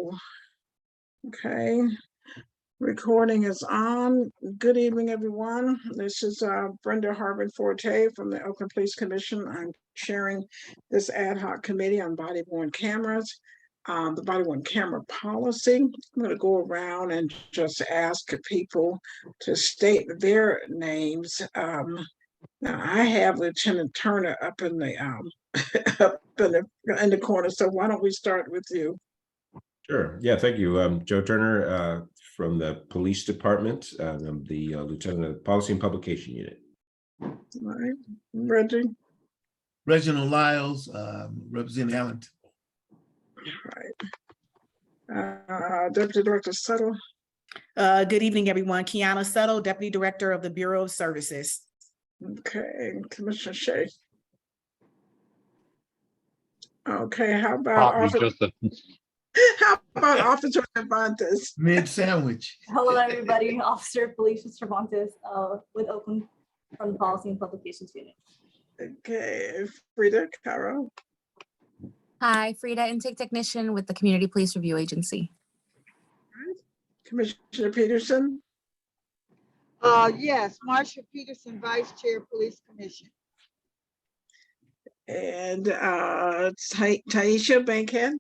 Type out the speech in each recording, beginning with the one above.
roll. Okay, recording is on. Good evening, everyone. This is Brenda Harbin Forte from the Oakland Police Commission. I'm chairing this ad hoc committee on body-worn cameras, the body-worn camera policy. I'm going to go around and just ask people to state their names. Now I have Lieutenant Turner up in the up in the corner. So why don't we start with you? Sure. Yeah, thank you. Joe Turner from the Police Department. I'm the Lieutenant of Policy and Publication Unit. All right, Reggie. Reginald Lyles, representing Allenton. All right. Deputy Director Settle. Good evening, everyone. Kiana Settle, Deputy Director of the Bureau of Services. Okay, Commissioner Shea. Okay, how about Officer Cervantes? Mid sandwich. Hello, everybody. Officer Felicia Cervantes with Oakland from the Policy and Publications Unit. Okay, Frida Caro. Hi, Frida, intake technician with the Community Police Review Agency. Commissioner Peterson. Yes, Marsha Peterson, Vice Chair, Police Commission. And Taisha Bankhead.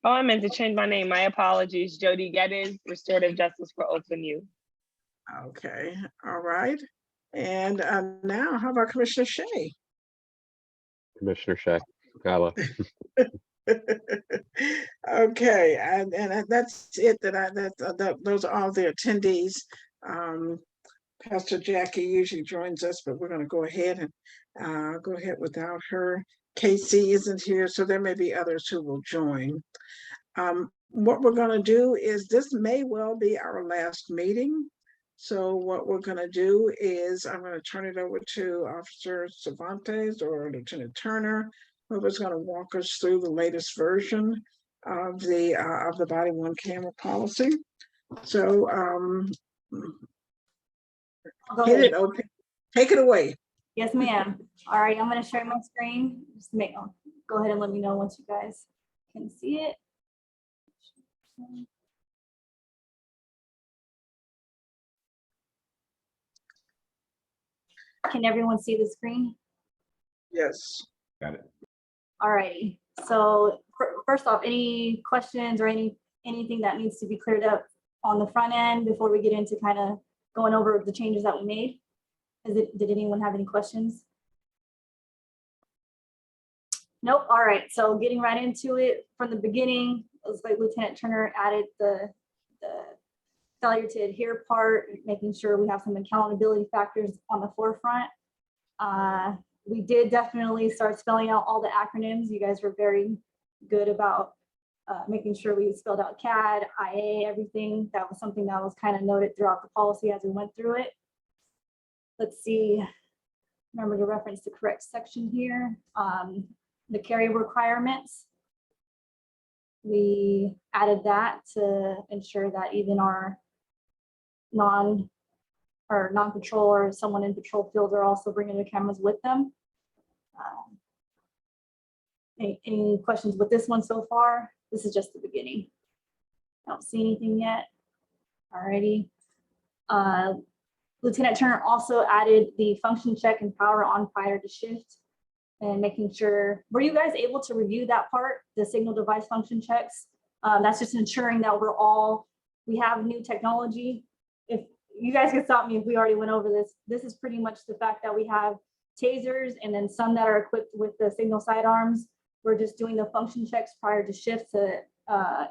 Oh, I meant to change my name. My apologies. Jody Geddes, Restorative Justice for Oakland Youth. Okay, all right. And now, how about Commissioner Shea? Commissioner Shea. Hello. Okay, and that's it. Those are all the attendees. Pastor Jackie usually joins us, but we're going to go ahead and go ahead without her. Casey isn't here, so there may be others who will join. What we're going to do is this may well be our last meeting. So what we're going to do is I'm going to turn it over to Officer Cervantes or Lieutenant Turner, whoever's going to walk us through the latest version of the body-worn camera policy. So take it away. Yes, ma'am. All right, I'm going to share my screen. Just go ahead and let me know once you guys can see it. Can everyone see the screen? Yes. Got it. All righty. So first off, any questions or anything that needs to be cleared up on the front end before we get into kind of going over the changes that we made? Did anyone have any questions? Nope. All right. So getting right into it from the beginning, it was like Lieutenant Turner added the failure to adhere part, making sure we have some accountability factors on the forefront. We did definitely start spelling out all the acronyms. You guys were very good about making sure we spelled out CAD, IA, everything. That was something that was kind of noted throughout the policy as we went through it. Let's see, remember to reference the correct section here. The carry requirements, we added that to ensure that even our non-patrol or someone in patrol field are also bringing the cameras with them. Any questions with this one so far? This is just the beginning. I don't see anything yet. Alrighty. Lieutenant Turner also added the function check and power on prior to shift and making sure, were you guys able to review that part, the signal device function checks? That's just ensuring that we have new technology. If you guys can stop me if we already went over this, this is pretty much the fact that we have tasers and then some that are equipped with the signal sidearms. We're just doing the function checks prior to shift to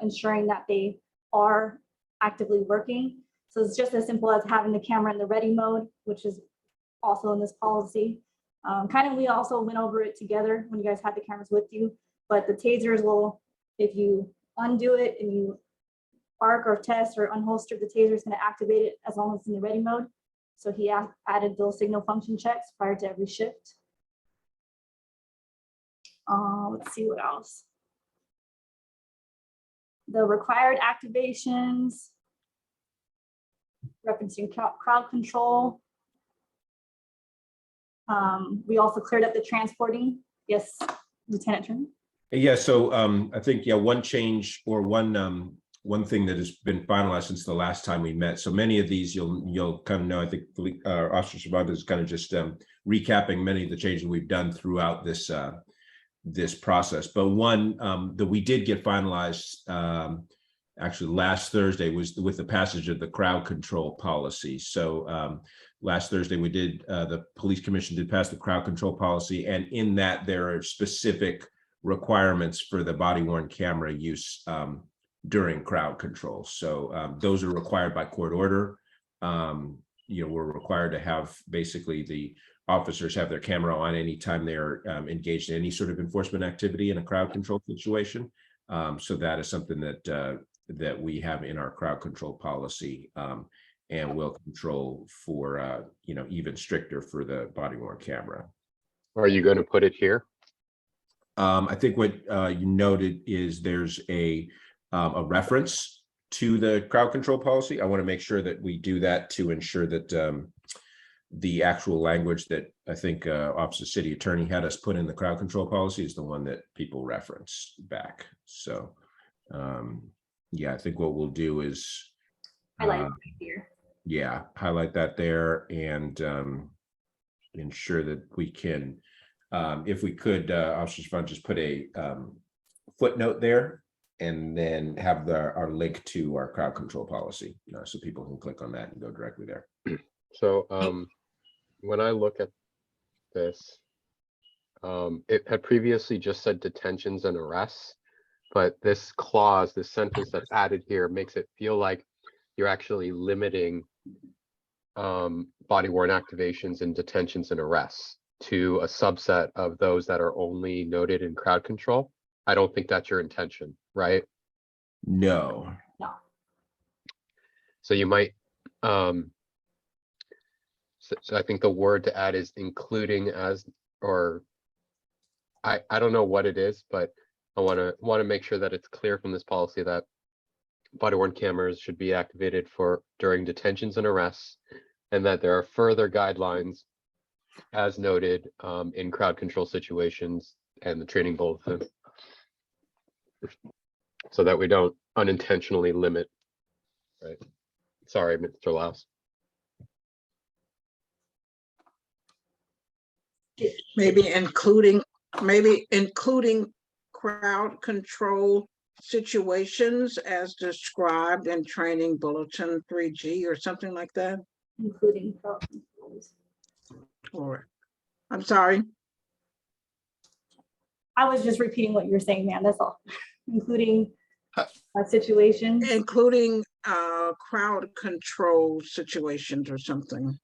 ensuring that they are actively working. So it's just as simple as having the camera in the ready mode, which is also in this policy. We also went over it together when you guys had the cameras with you, but the tasers will, if you undo it and you arc or test or unholster the taser, is going to activate it as long as it's in the ready mode. So he added those signal function checks prior to every shift. Let's see what else. The required activations, referencing crowd control. We also cleared up the transporting. Yes, Lieutenant Turner. Yeah, so I think, yeah, one change or one thing that has been finalized since the last time we met. So many of these you'll kind of know, I think Officer Shabbat is kind of just recapping many of the changes we've done throughout this process. But one that we did get finalized actually last Thursday was with the passage of the crowd control policy. So last Thursday we did, the police commission did pass the crowd control policy, and in that there are specific requirements for the body worn camera use during crowd control. So those are required by court order. We're required to have basically the officers have their camera on anytime they're engaged in any sort of enforcement activity in a crowd control situation. So that is something that we have in our crowd control policy, and will control for even stricter for the body worn camera. Are you going to put it here? I think what you noted is there's a reference to the crowd control policy. I want to make sure that we do that to ensure that the actual language that I think Office of City Attorney had us put in the crowd control policy is the one that people reference back. So yeah, I think what we'll do is Highlight it here. yeah, highlight that there and ensure that we can, if we could, Officer Shabbat, just put a footnote there and then have our link to our crowd control policy, so people can click on that and go directly there. So when I look at this, it had previously just said detentions and arrests, but this clause, this sentence that's added here makes it feel like you're actually limiting body worn activations and detentions and arrests to a subset of those that are only noted in crowd control. I don't think that's your intention, right? No. So you might, so I think the word to add is including as, or I don't know what it is, but I want to make sure that it's clear from this policy that body worn cameras should be activated for during detentions and arrests, and that there are further guidelines as noted in crowd control situations and the training bulletin, so that we don't unintentionally limit. Right. Sorry, Mr. Laus. Maybe including crowd control situations as described in training bulletin 3G or something like that. Including crowd controls. Or, I'm sorry. I was just repeating what you're saying, man, that's all. Including situations. Including crowd control situations or something.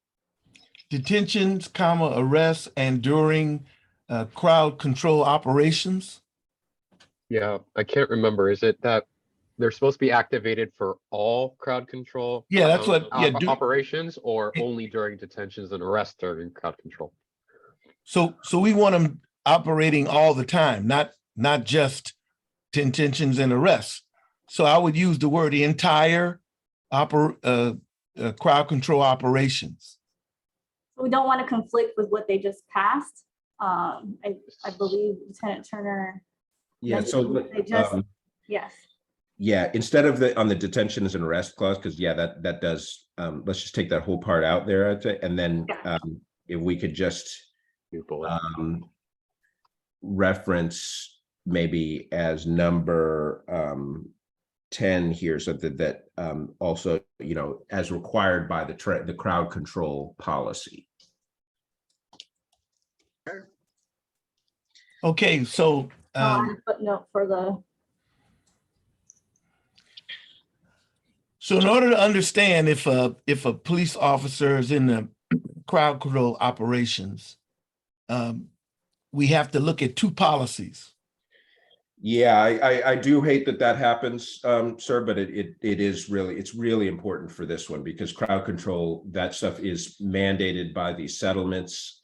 Detentions, comma, arrests, and during crowd control operations. Yeah, I can't remember. Is it that they're supposed to be activated for all crowd control? Yeah, that's what, yeah, operations, or only during detentions and arrests during crowd control? So we want them operating all the time, not just detentions and arrests. So I would use the word entire crowd control operations. We don't want to conflict with what they just passed. I believe Lieutenant Turner. Yeah, so They just, yes. yeah, instead of on the detentions and arrest clause, because yeah, that does, let's just take that whole part out there, I'd say, and then if we could just reference maybe as number 10 here, something that also, as required by the crowd control policy. Okay, so Footnote for the. so in order to understand if a police officer is in the crowd control operations, we have to look at two policies. Yeah, I do hate that happens, sir, but it's really important for this one, because crowd control, that stuff is mandated by the settlements.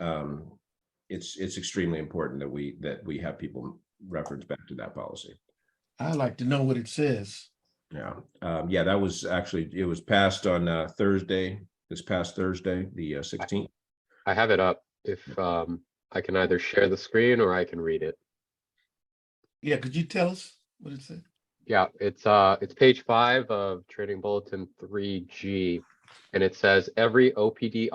It's extremely important that we have people reference back to that policy. I'd like to know what it says. Yeah, yeah, that was actually, it was passed on this past Thursday, the 16th. I have it up. If I can either share the screen or I can read it. Yeah, could you tell us what it said? Yeah, it's page 5 of Training Bulletin 3G. And it says every OPD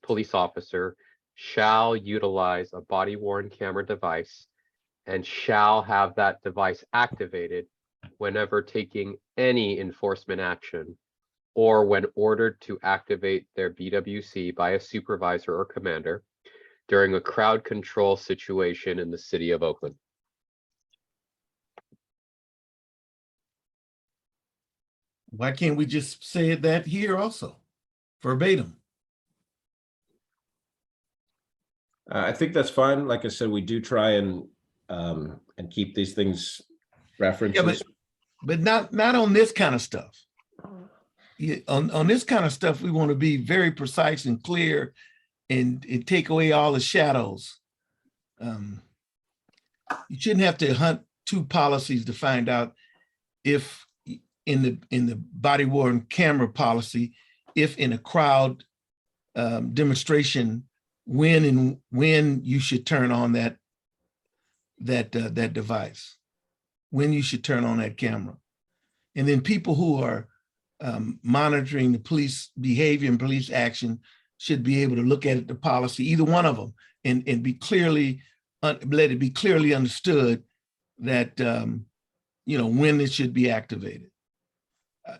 police officer shall utilize a body worn camera device and shall have that device activated whenever taking any enforcement action or when ordered to activate their BWC by a supervisor or commander during a crowd control situation in the city of Oakland. Why can't we just say that here also, verbatim? I think that's fine. Like I said, we do try and keep these things references. But not on this kind of stuff. Yeah, on this kind of stuff, we want to be very precise and clear and take away all the shadows. You shouldn't have to hunt two policies to find out if in the body worn camera policy, if in a crowd demonstration, when you should turn on that device, when you should turn on that camera. And then people who are monitoring the police behavior and police action should be able to look at the policy, either one of them, and be clearly, let it be clearly understood that, when it should be activated.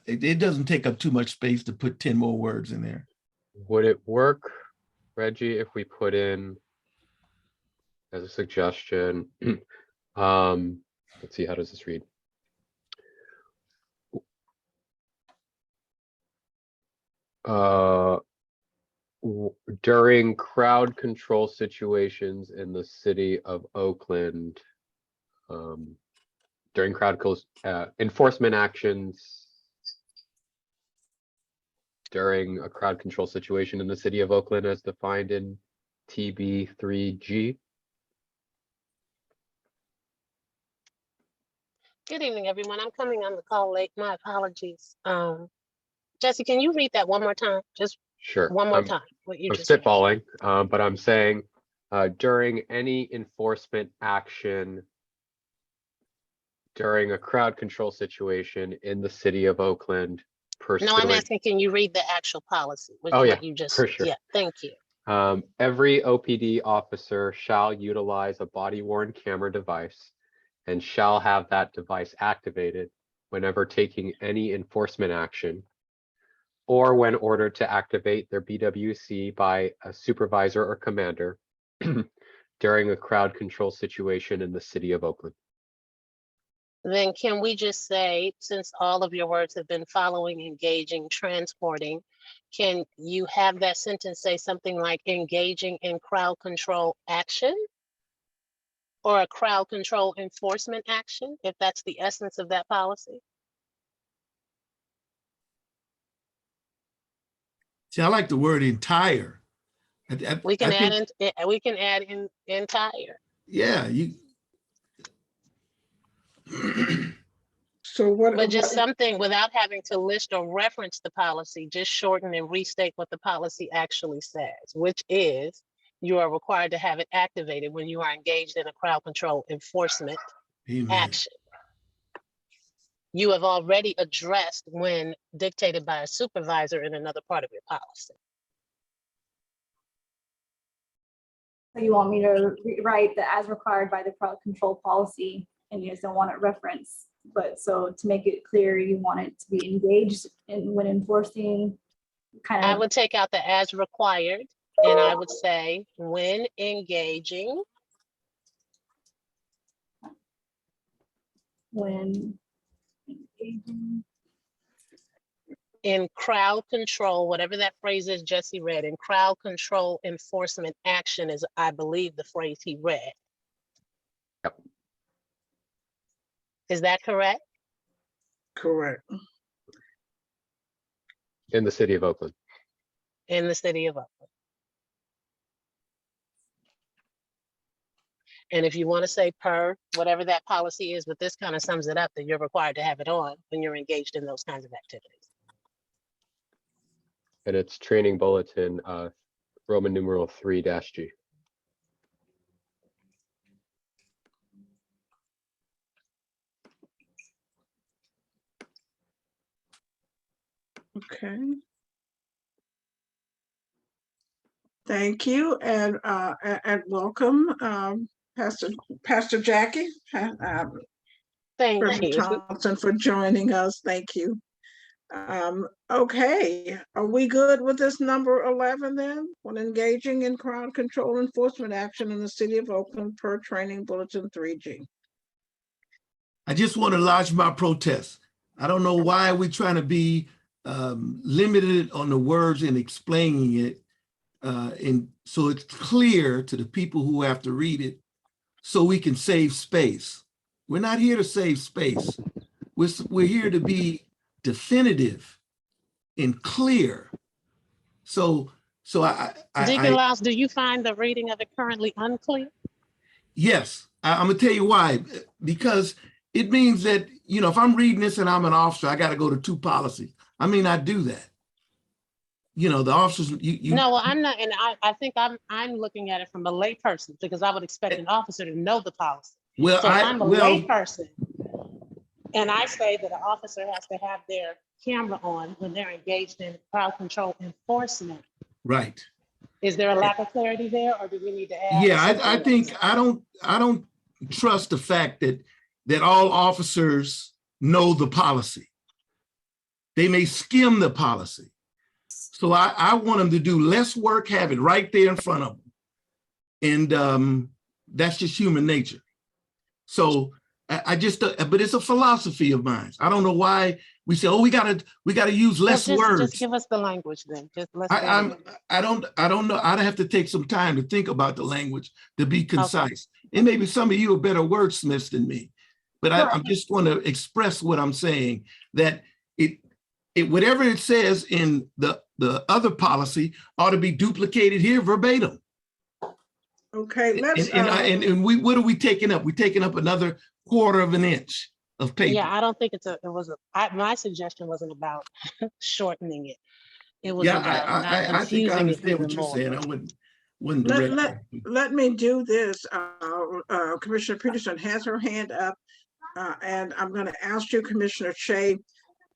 It doesn't take up too much space to put 10 more words in there. Would it work, Reggie, if we put in as a suggestion, let's see, how does this read? During crowd control situations in the city of Oakland, during crowd enforcement actions during a crowd control situation in the city of Oakland as defined in TB3G. Good evening, everyone. I'm coming on the call late. My apologies. Jesse, can you read that one more time? Just Sure. one more time. What you I'm just read. spitballing, but I'm saying during any enforcement action during a crowd control situation in the city of Oakland. No, I'm asking, can you read the actual policy? Oh, yeah, What you just, for sure. Yeah, thank you. Every OPD officer shall utilize a body worn camera device and shall have that device activated whenever taking any enforcement action or when ordered to activate their BWC by a supervisor or commander during a crowd control situation in the city of Oakland. Then can we just say, since all of your words have been following, engaging, transporting, can you have that sentence say something like engaging in crowd control action? Or a crowd control enforcement action, if that's the essence of that policy? See, I like the word entire. We can I add think- in, we can add in entire. Yeah, you. So what? But just something without having to list or reference the policy, just shorten and restate what the policy actually says, which is you are required to have it activated when you are engaged in a crowd control enforcement Amen. action. You have already addressed when dictated by a supervisor in another part of your policy. So you want me to rewrite the as required by the crowd control policy, and you just don't want it referenced. But so to make it clear, you want it to be engaged in when enforcing kind of. I would take out the as required and I would say when engaging. When engaging. In crowd control, whatever that phrase is Jesse read, in crowd control enforcement action is, I believe, the phrase he read. Yep. Is that correct? Correct. In the city of Oakland. In the city of Oakland. And if you want to say per, whatever that policy is, but this kind of sums it up, that you're required to have it on when you're engaged in those kinds of activities. And it's training bulletin, Roman numeral 3-G. Okay. Thank you and welcome, Pastor Jackie, Thank President you. Thompson for joining us. Thank you. Okay, are we good with this number 11 then? When engaging in crowd control enforcement action in the city of Oakland per training bulletin 3G. I just want to lodge my protest. I don't know why we're trying to be limited on the words and explaining it. And so it's clear to the people who have to read it so we can save space. We're not here to save space. We're here to be definitive and clear. So Deacon Laws, do you find the reading of it currently unclear? yes, I'm gonna tell you why. Because it means that, you know, if I'm reading this and I'm an officer, I got to go to 2 policies. I mean, I do that. You know, the officers, No, well, I'm not, and I think I'm looking at it from a lay person because I would expect an officer to know the policy. well, So if I'm a lay well, person and I say that an officer has to have their camera on when they're engaged in crowd control enforcement, right. is there a lack of clarity there, or do we need to add? Yeah, I something think else? I don't trust the fact that all officers know the policy. They may skim the policy. So I want them to do less work, have it right there in front of them. And that's just human nature. So I just, but it's a philosophy of mine. I don't know why we say, oh, we gotta use less words. Just give us the language then. Just let's. I don't know. I'd have to take some time to think about the language to be concise. And maybe some of you are better wordsmiths than me, but I'm just going to express what I'm saying, that it whatever it says in the other policy ought to be duplicated here verbatim. Okay, let's. And what are we taking up? We're taking up another 1/4 of an inch of paper. Yeah, I don't think my suggestion wasn't about shortening it. It was Yeah, about not I think I confusing it understand what even you're more. saying. I wouldn't direct. Let me do this. Commissioner Peterson has her hand up, and I'm going to ask you, Commissioner Shea,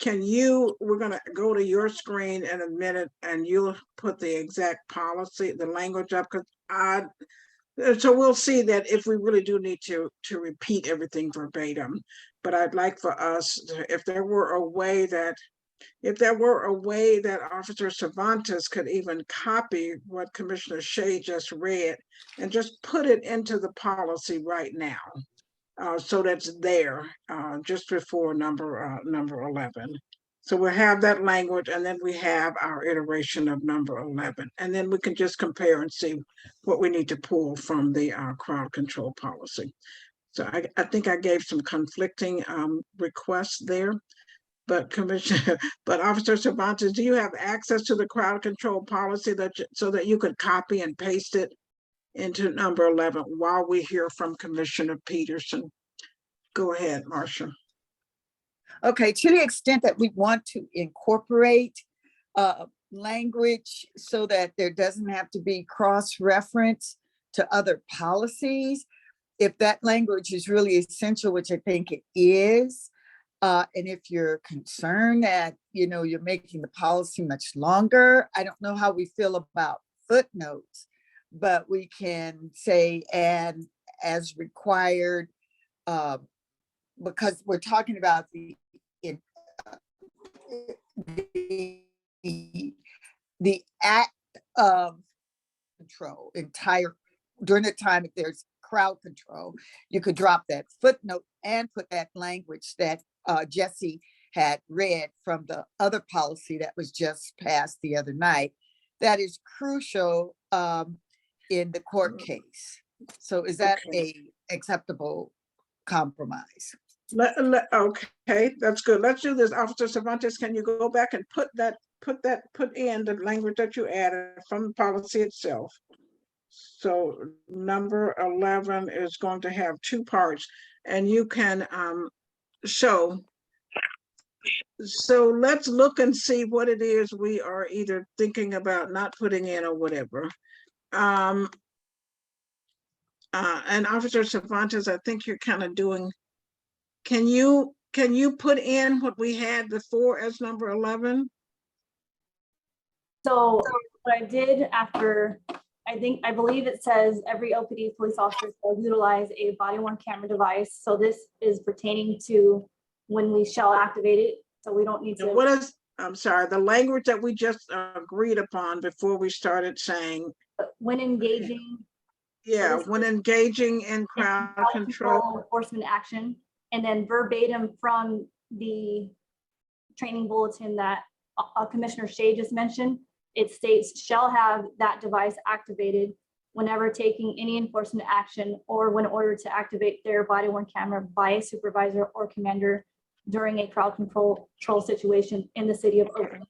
we're going to go to your screen in a minute, and you'll put the exact policy, the language up, so we'll see that if we really do need to repeat everything verbatim. But I'd like for us, if there were a way that Officer Cervantes could even copy what Commissioner Shea just read and just put it into the policy right now, so that's there just before number 11. So we'll have that language, and then we have our iteration of number 11, and then we can just compare and see what we need to pull from the crowd control policy. So I think I gave some conflicting requests there. But Officer Cervantes, do you have access to the crowd control policy so that you could copy and paste it into number 11 while we hear from Commissioner Peterson? Go ahead, Marcia. Okay, to the extent that we want to incorporate language so that there doesn't have to be cross-reference to other policies, if that language is really essential, which I think it is, and if you're concerned that, you know, you're making the policy much longer, I don't know how we feel about footnotes, but we can say, and as required, because we're talking about the act of control during the time if there's crowd control, you could drop that footnote and put that language that Jesse had read from the other policy that was just passed the other night. That is crucial in the court case. So is that a acceptable compromise? Okay, that's good. Let's do this. Officer Cervantes, can you go back and put in the language that you added from the policy itself? So number 11 is going to have 2 parts, and you can show. So let's look and see what it is we are either thinking about not putting in or whatever. And Officer Cervantes, I think you're kind of doing. Can you put in what we had before as number 11? So what I did after, I believe it says every OPD police officer will utilize a body worn camera device. So this is pertaining to when we shall activate it. So we don't need And to, what is, I'm sorry, the language that we just agreed upon before we started saying, when engaging yeah, this when engaging in crowd control. enforcement action, and then verbatim from the training bulletin that Commissioner Shea just mentioned, it states shall have that device activated whenever taking any enforcement action or when ordered to activate their body worn camera by a supervisor or commander during a crowd control situation in the city of Oakland.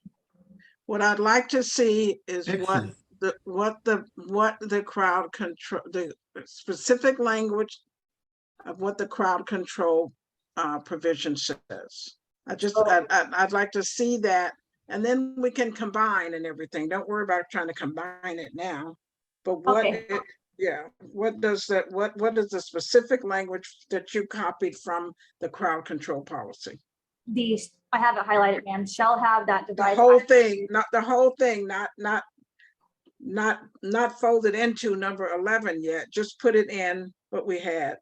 What I'd like to see is Excellent. what the crowd control, the specific language of what the crowd control provision says. I'd like to see that, and then we can combine and everything. Don't worry about trying to combine it now. But what, Okay. yeah, what is the specific language that you copied from the crowd control policy? I have it highlighted, ma'am, shall have that The device. whole thing, not the whole thing, not folded into number 11 yet. Just put it in what we had.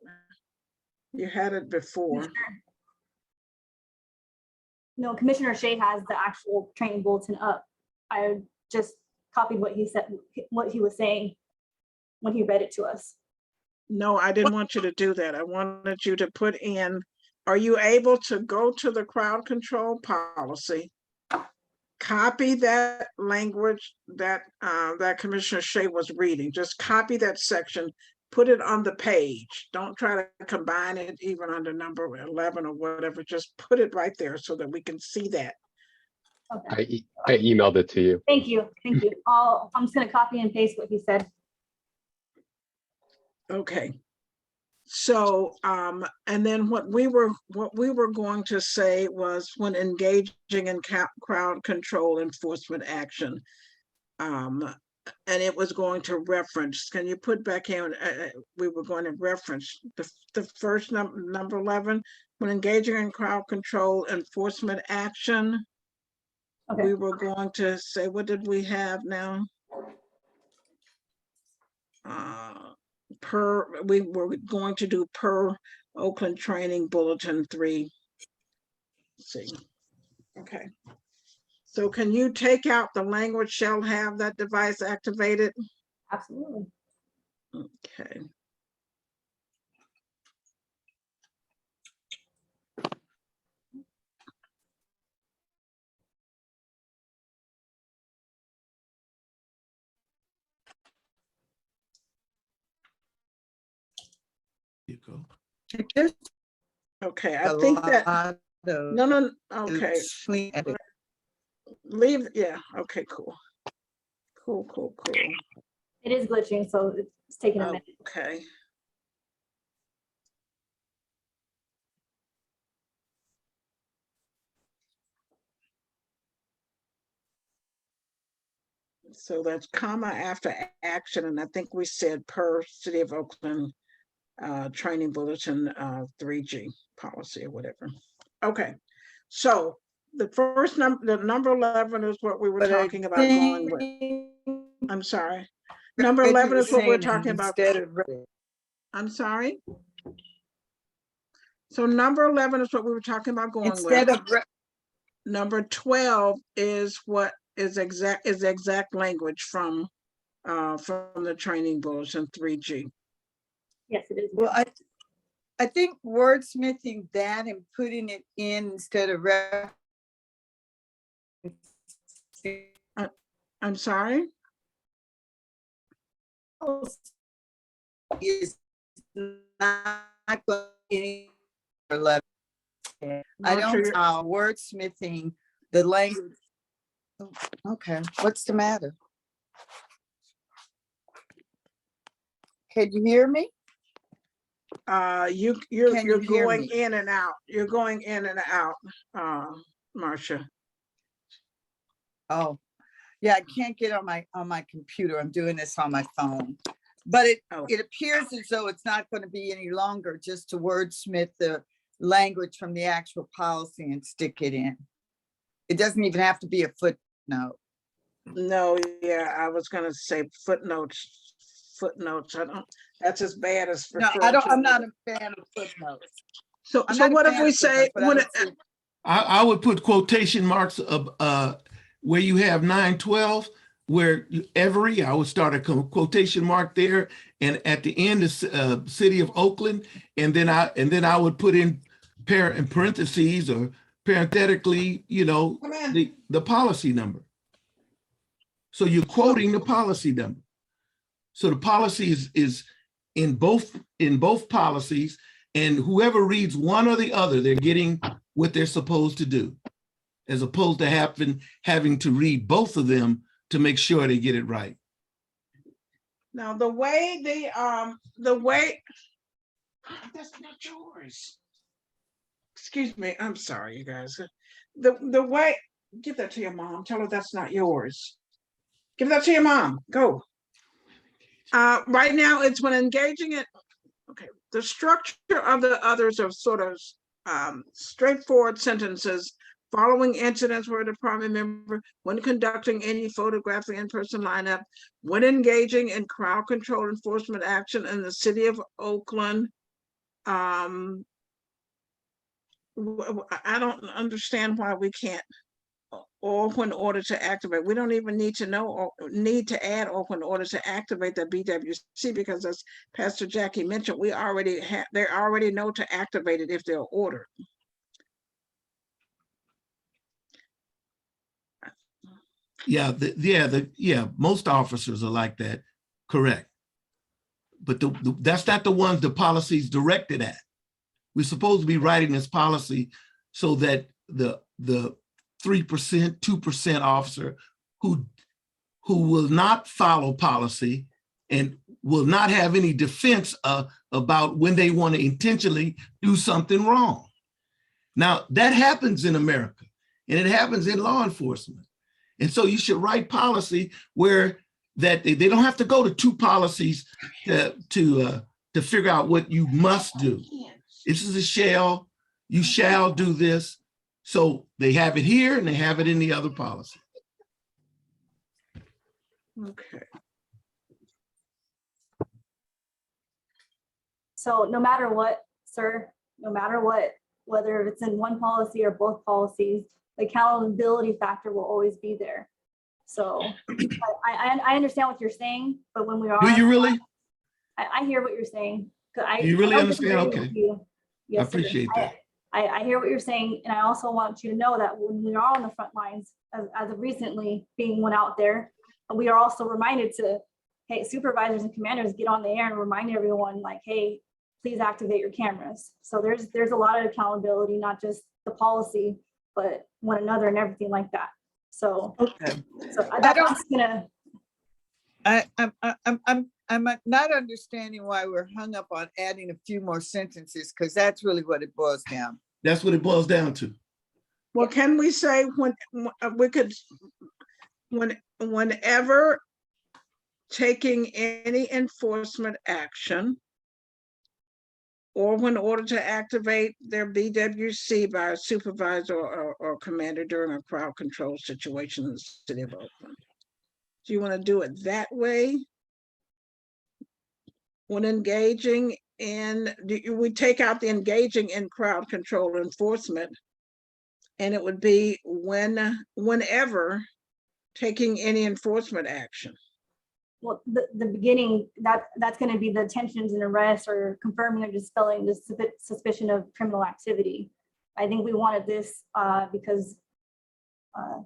You had it before. No, Commissioner Shea has the actual training bulletin up. I just copied what he said, what he was saying when he read it to us. No, I didn't want you to do that. I wanted you to put in, are you able to go to the crowd control policy? Copy that language that that Commissioner Shea was reading. Just copy that section, put it on the page. Don't try to combine it even under number 11 or whatever. Just put it right there so that we can see that. Okay. I emailed it to you. Thank you. Thank you. I'm just gonna copy and paste what he said. Okay. So, and then what we were going to say was when engaging in crowd control enforcement action. And it was going to reference, can you put back in, we were going to reference the first number 11, when engaging in crowd control enforcement action. Okay. We were going to say, what did we have now? We were going to do per Oakland Training Bulletin 3. Let's see. Okay. So can you take out the language shall have that device activated? Absolutely. Okay. You go. Okay, I think that, no, okay, leave, yeah, okay, cool. Cool. It is glitching, so it's taking a minute. Okay. So that's comma after action, and I think we said per City of Oakland Training Bulletin 3G policy or whatever. Okay, so the first number, the number 11 is what we were talking about going with. I'm sorry. Number 11 is what we're talking about. I'm sorry. So number 11 is what we were talking about going with. Number 12 is what is exact language from the training bulletin 3G. Yes, it is. Well, I think wordsmithing that and putting it in instead of I'm sorry? Is not going any 11. I don't wordsmithing the language. Oh, okay, what's the matter? Can you hear me? You're hear going me? in and out. You're going in and out, Marcia. Oh, yeah, I can't get on my computer. I'm doing this on my phone. But it appears as though it's not going to be any longer just to wordsmith the language from the actual policy and stick it in. It doesn't even have to be a footnote. No, yeah, I was gonna say footnotes, I don't, that's as bad as No, referring to. I'm not a fan of footnotes. So, I'm so not a what if fan we of footnotes, say, but I when, don't see- I would put quotation marks of where you have 912, where every, I would start a quotation mark there, and at the end is city of Oakland, and then I would put in parentheses or parenthetically, you know, come in. the policy number. So you're quoting the policy number. So the policy is in both policies, and whoever reads one or the other, they're getting what they're supposed to do, as opposed to having to read both of them to make sure they get it right. Now, the way, that's not yours. Excuse me, I'm sorry, you guys. The way, give that to your mom, tell her that's not yours. Give that to your mom, go. Right now, it's when engaging it, okay, the structure of the others are sort of straightforward sentences. Following incidents where the primary member, when conducting any photographing in-person lineup, when engaging in crowd control enforcement action in the city of Oakland. I don't understand why we can't, or when ordered to activate. We don't even need to know or need to add or when ordered to activate the BWC, because as Pastor Jackie mentioned, we already have, they already know to activate it if they're ordered. Yeah, most officers are like that, correct. But that's not the ones the policy's directed at. We're supposed to be writing this policy so that the 3%, 2% officer who will not follow policy and will not have any defense about when they want to intentionally do something wrong. Now, that happens in America, and it happens in law enforcement. And so you should write policy where that they don't have to go to two policies to figure out what you must do. This is a shall, you shall do this. So they have it here and they have it in the other policy. Okay. So no matter what, sir, no matter what, whether it's in one policy or both policies, the accountability factor will always be there. So I understand what you're saying, but when we are. Do you really? I hear what you're saying. Do you really I understand? disagree with Okay. you. Yes, I appreciate sir. that. I hear what you're saying, and I also want you to know that when we are on the front lines, as of recently being one out there, we are also reminded to, hey, supervisors and commanders, get on the air and remind everyone, like, hey, please activate your cameras. So there's a lot of accountability, not just the policy, but one another and everything like that. So, Okay. I'm not understanding why we're hung up on adding a few more sentences, because that's really what it boils down. That's what it boils down to. Well, can we say when we could, whenever taking any enforcement action or when ordered to activate their BWC by a supervisor or commander during a crowd control situation in the city of Oakland? Do you want to do it that way? When engaging in, we take out the engaging in crowd control enforcement, and it would be whenever taking any enforcement action. Well, the beginning, that's going to be the detentions and arrests or confirming or dispelling the suspicion of criminal activity. I think we wanted this because I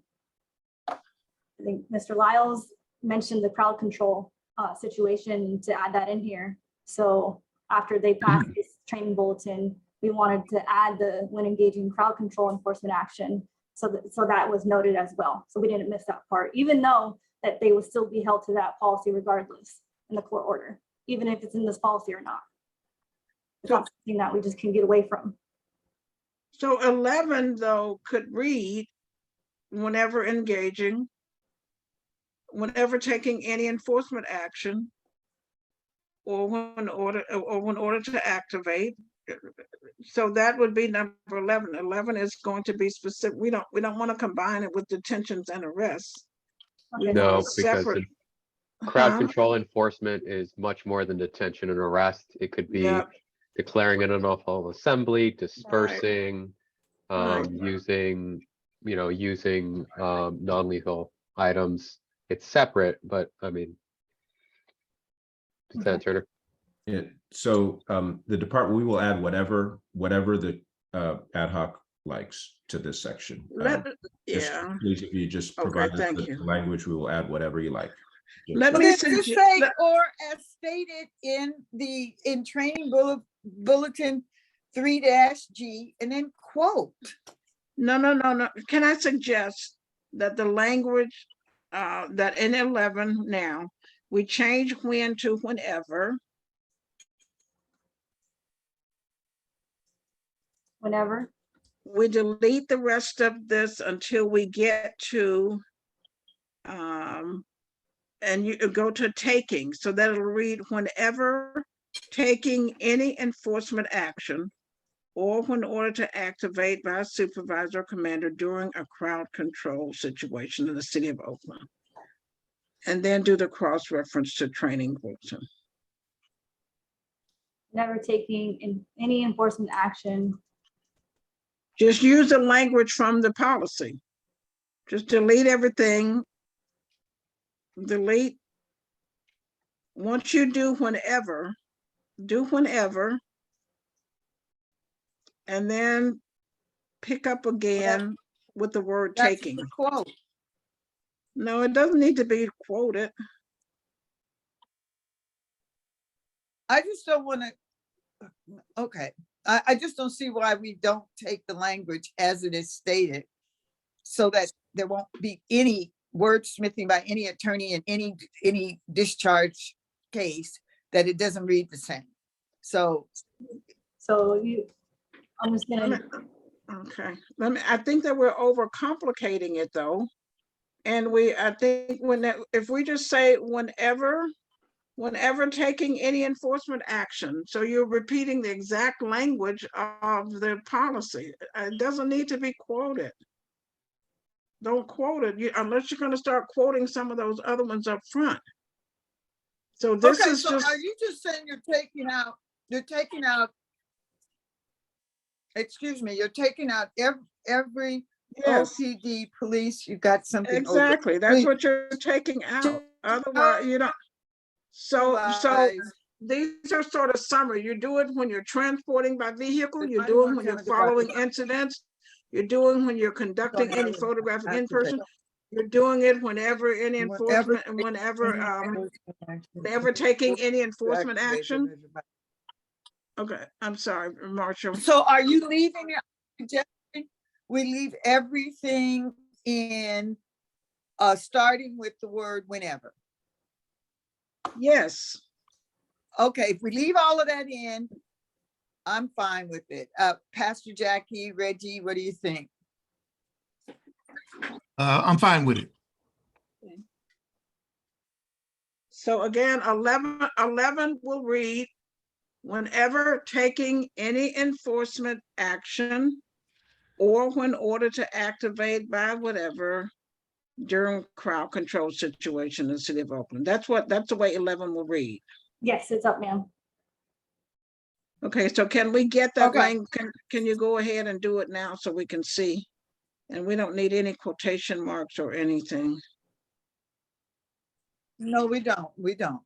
think Mr. Lyles mentioned the crowd control situation, to add that in here. So after they passed this training bulletin, we wanted to add the when engaging crowd control enforcement action. So that was noted as well. So we didn't miss that part, even though that they would still be held to that policy regardless in the court order, even if it's in this policy or not. It's not something that we just can get away from. So 11 though could read whenever engaging, whenever taking any enforcement action, or when ordered to activate. So that would be number 11. 11 is going to be specific. We don't want to combine it with detentions and arrests. We Okay. want No, a because separate- crowd Huh? control enforcement is much more than detention and arrest. It could be Yep. declaring an unlawful assembly, dispersing, Right. using, using non-lethal items. It's separate, but I mean. Lieutenant Turner. Yeah, so the department, we will add whatever the ad hoc likes to this section. Just Yeah, please, if you just Okay, provide us thank the you. language, we will add whatever you like. Let Well, me then just sugge- say, let- or as stated in training bulletin 3-G, and then quote. No. Can I suggest that the language, that in 11 now, we change when to whenever, Whenever. we delete the rest of this until we get to, and you go to taking, so that'll read whenever taking any enforcement action or when ordered to activate by a supervisor or commander during a crowd control situation in the city of Oakland. And then do the cross-reference to training bulletin. Never taking any enforcement action. Just use the language from the policy. Just delete everything. Delete. Once you do whenever. And then pick up again with the word That's taking. the quote. No, it doesn't need to be quoted. I just don't want to, okay, I just don't see why we don't take the language as it is stated, so that there won't be any wordsmithing by any attorney in any discharge case, that it doesn't read the same. So, I'm just gonna, Okay, I think that we're overcomplicating it though. And I think if we just say whenever taking any enforcement action, so you're repeating the exact language of the policy. It doesn't need to be quoted. Don't quote it unless you're gonna start quoting some of those other ones up front. So this okay, is so just, are you just saying you're taking out, excuse me, you're taking out every yes, OPD police, you got something. over- exactly. That's Please. what you're taking out. Otherwise, you don't. So Otherwise, these are sort of summary. You do it when you're transporting by vehicle, The you do it 91 when you're County Department- following incidents, you're doing when you're conducting any Activate. photographic in person, you're doing it whenever any Whenever enforcement and whenever taking any enforcement action. Okay, I'm sorry, Marshall. So are you leaving it, suggesting we leave everything in, starting with the word whenever? Yes, Okay, if we leave all of that in, I'm fine with it. Pastor Jackie, Reggie, what do you think? I'm fine with it. so again, 11 will read, whenever taking any enforcement action or when ordered to activate by whatever during crowd control situation in the city of Oakland. That's the way 11 will read. yes, it's up, ma'am. Okay, so can we get that Okay. language? Can you go ahead and do it now so we can see? And we don't need any quotation marks or anything. No, we don't.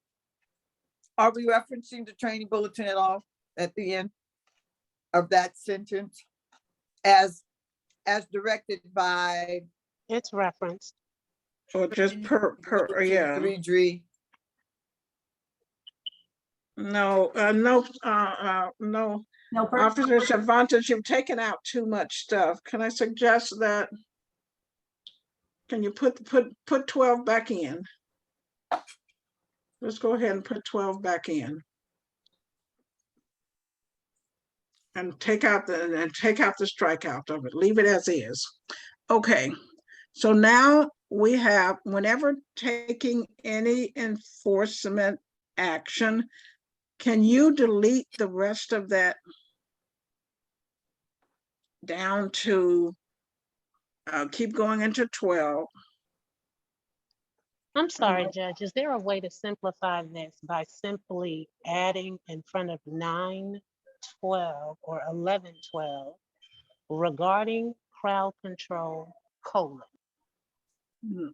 Are we referencing the training bulletin at all at the end of that sentence? As directed by. It's referenced. Or just yeah. 3G. No, no. No, Officer Cervantes, you've taken out too much stuff. Can I suggest that? Can you put 12 back in? Let's go ahead and put 12 back in. And take out the strikeout of it. Leave it as is. Okay. So now we have whenever taking any enforcement action, can you delete the rest of that down to keep going into 12? I'm sorry, Judge, is there a way to simplify this by simply adding in front of 912 or 1112 regarding crowd control, colon, and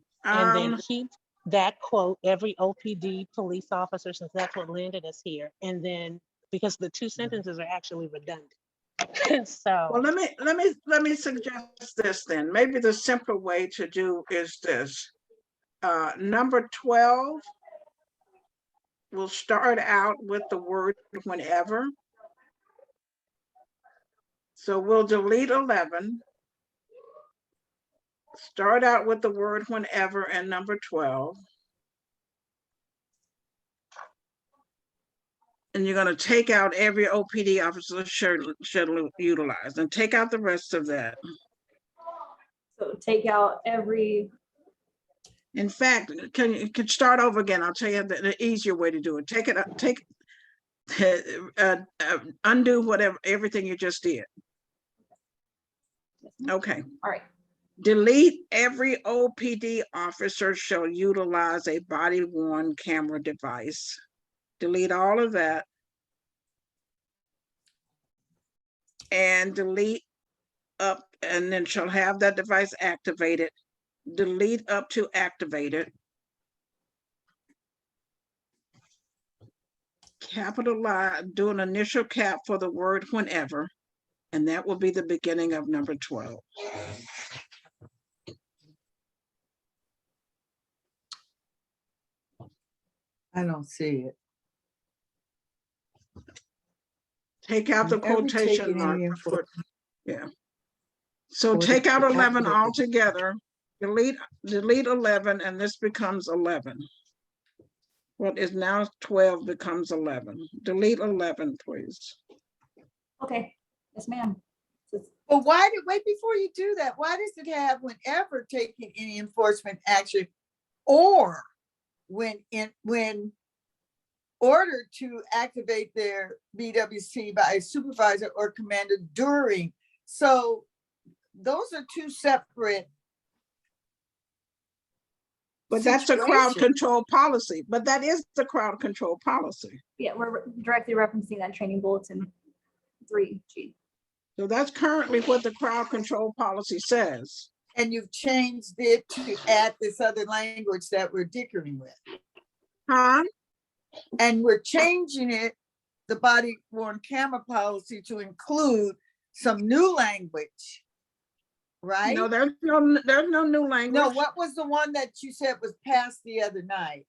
then Um, keep that quote, every OPD police officer, since that's what landed us here, and then, because the two sentences are actually redundant. well, So, let me suggest this then. Maybe the simpler way to do is this. Number 12 will start out with the word whenever. So we'll delete 11. Start out with the word whenever and number 12. And you're going to take out every OPD officer should utilize, and take out the rest of that. So take out every, In fact, can start over again. I'll tell you the easier way to do it. Undo whatever, everything you just did. Okay. all right. Delete every OPD officer shall utilize a body worn camera device. Delete all of that. And delete up, and then shall have that device activated. Delete up to activated. Capitalize, do an initial cap for the word whenever, and that will be the beginning of number 12. I don't see it. Take out the Whenever quotation taking mark. any Yeah. So Or take out to 11 activate. altogether, delete 11, and this becomes 11. What is now 12 becomes 11. Delete 11, please. Okay, yes, ma'am. But wait before you do that, why does it have whenever taking any enforcement action or when ordered to activate their BWC by a supervisor or commander during? So those are two separate. But that's a crowd situations. control policy. But that is the crowd control policy. Yeah, we're directly referencing that training bulletin 3G. So that's currently what the crowd control policy says. And you've changed it to add this other language that we're dickering with. Huh? And we're changing it, the body worn camera policy, to include some new language, right? No, there's no new language. No, what was the one that you said was passed the other night?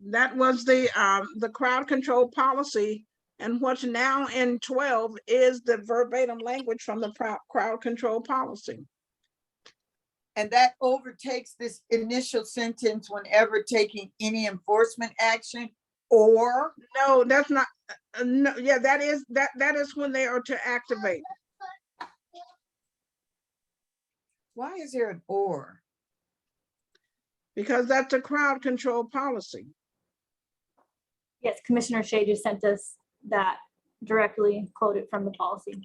That was the crowd control policy. And what's now in 12 is the verbatim language from the crowd control policy. And that overtakes this initial sentence, whenever taking any enforcement action, or? No, that's not, no, yeah, that is when they are to activate. Why is there an or? Because that's a crowd control policy. Yes, Commissioner Shea just sent us that directly quoted from the policy.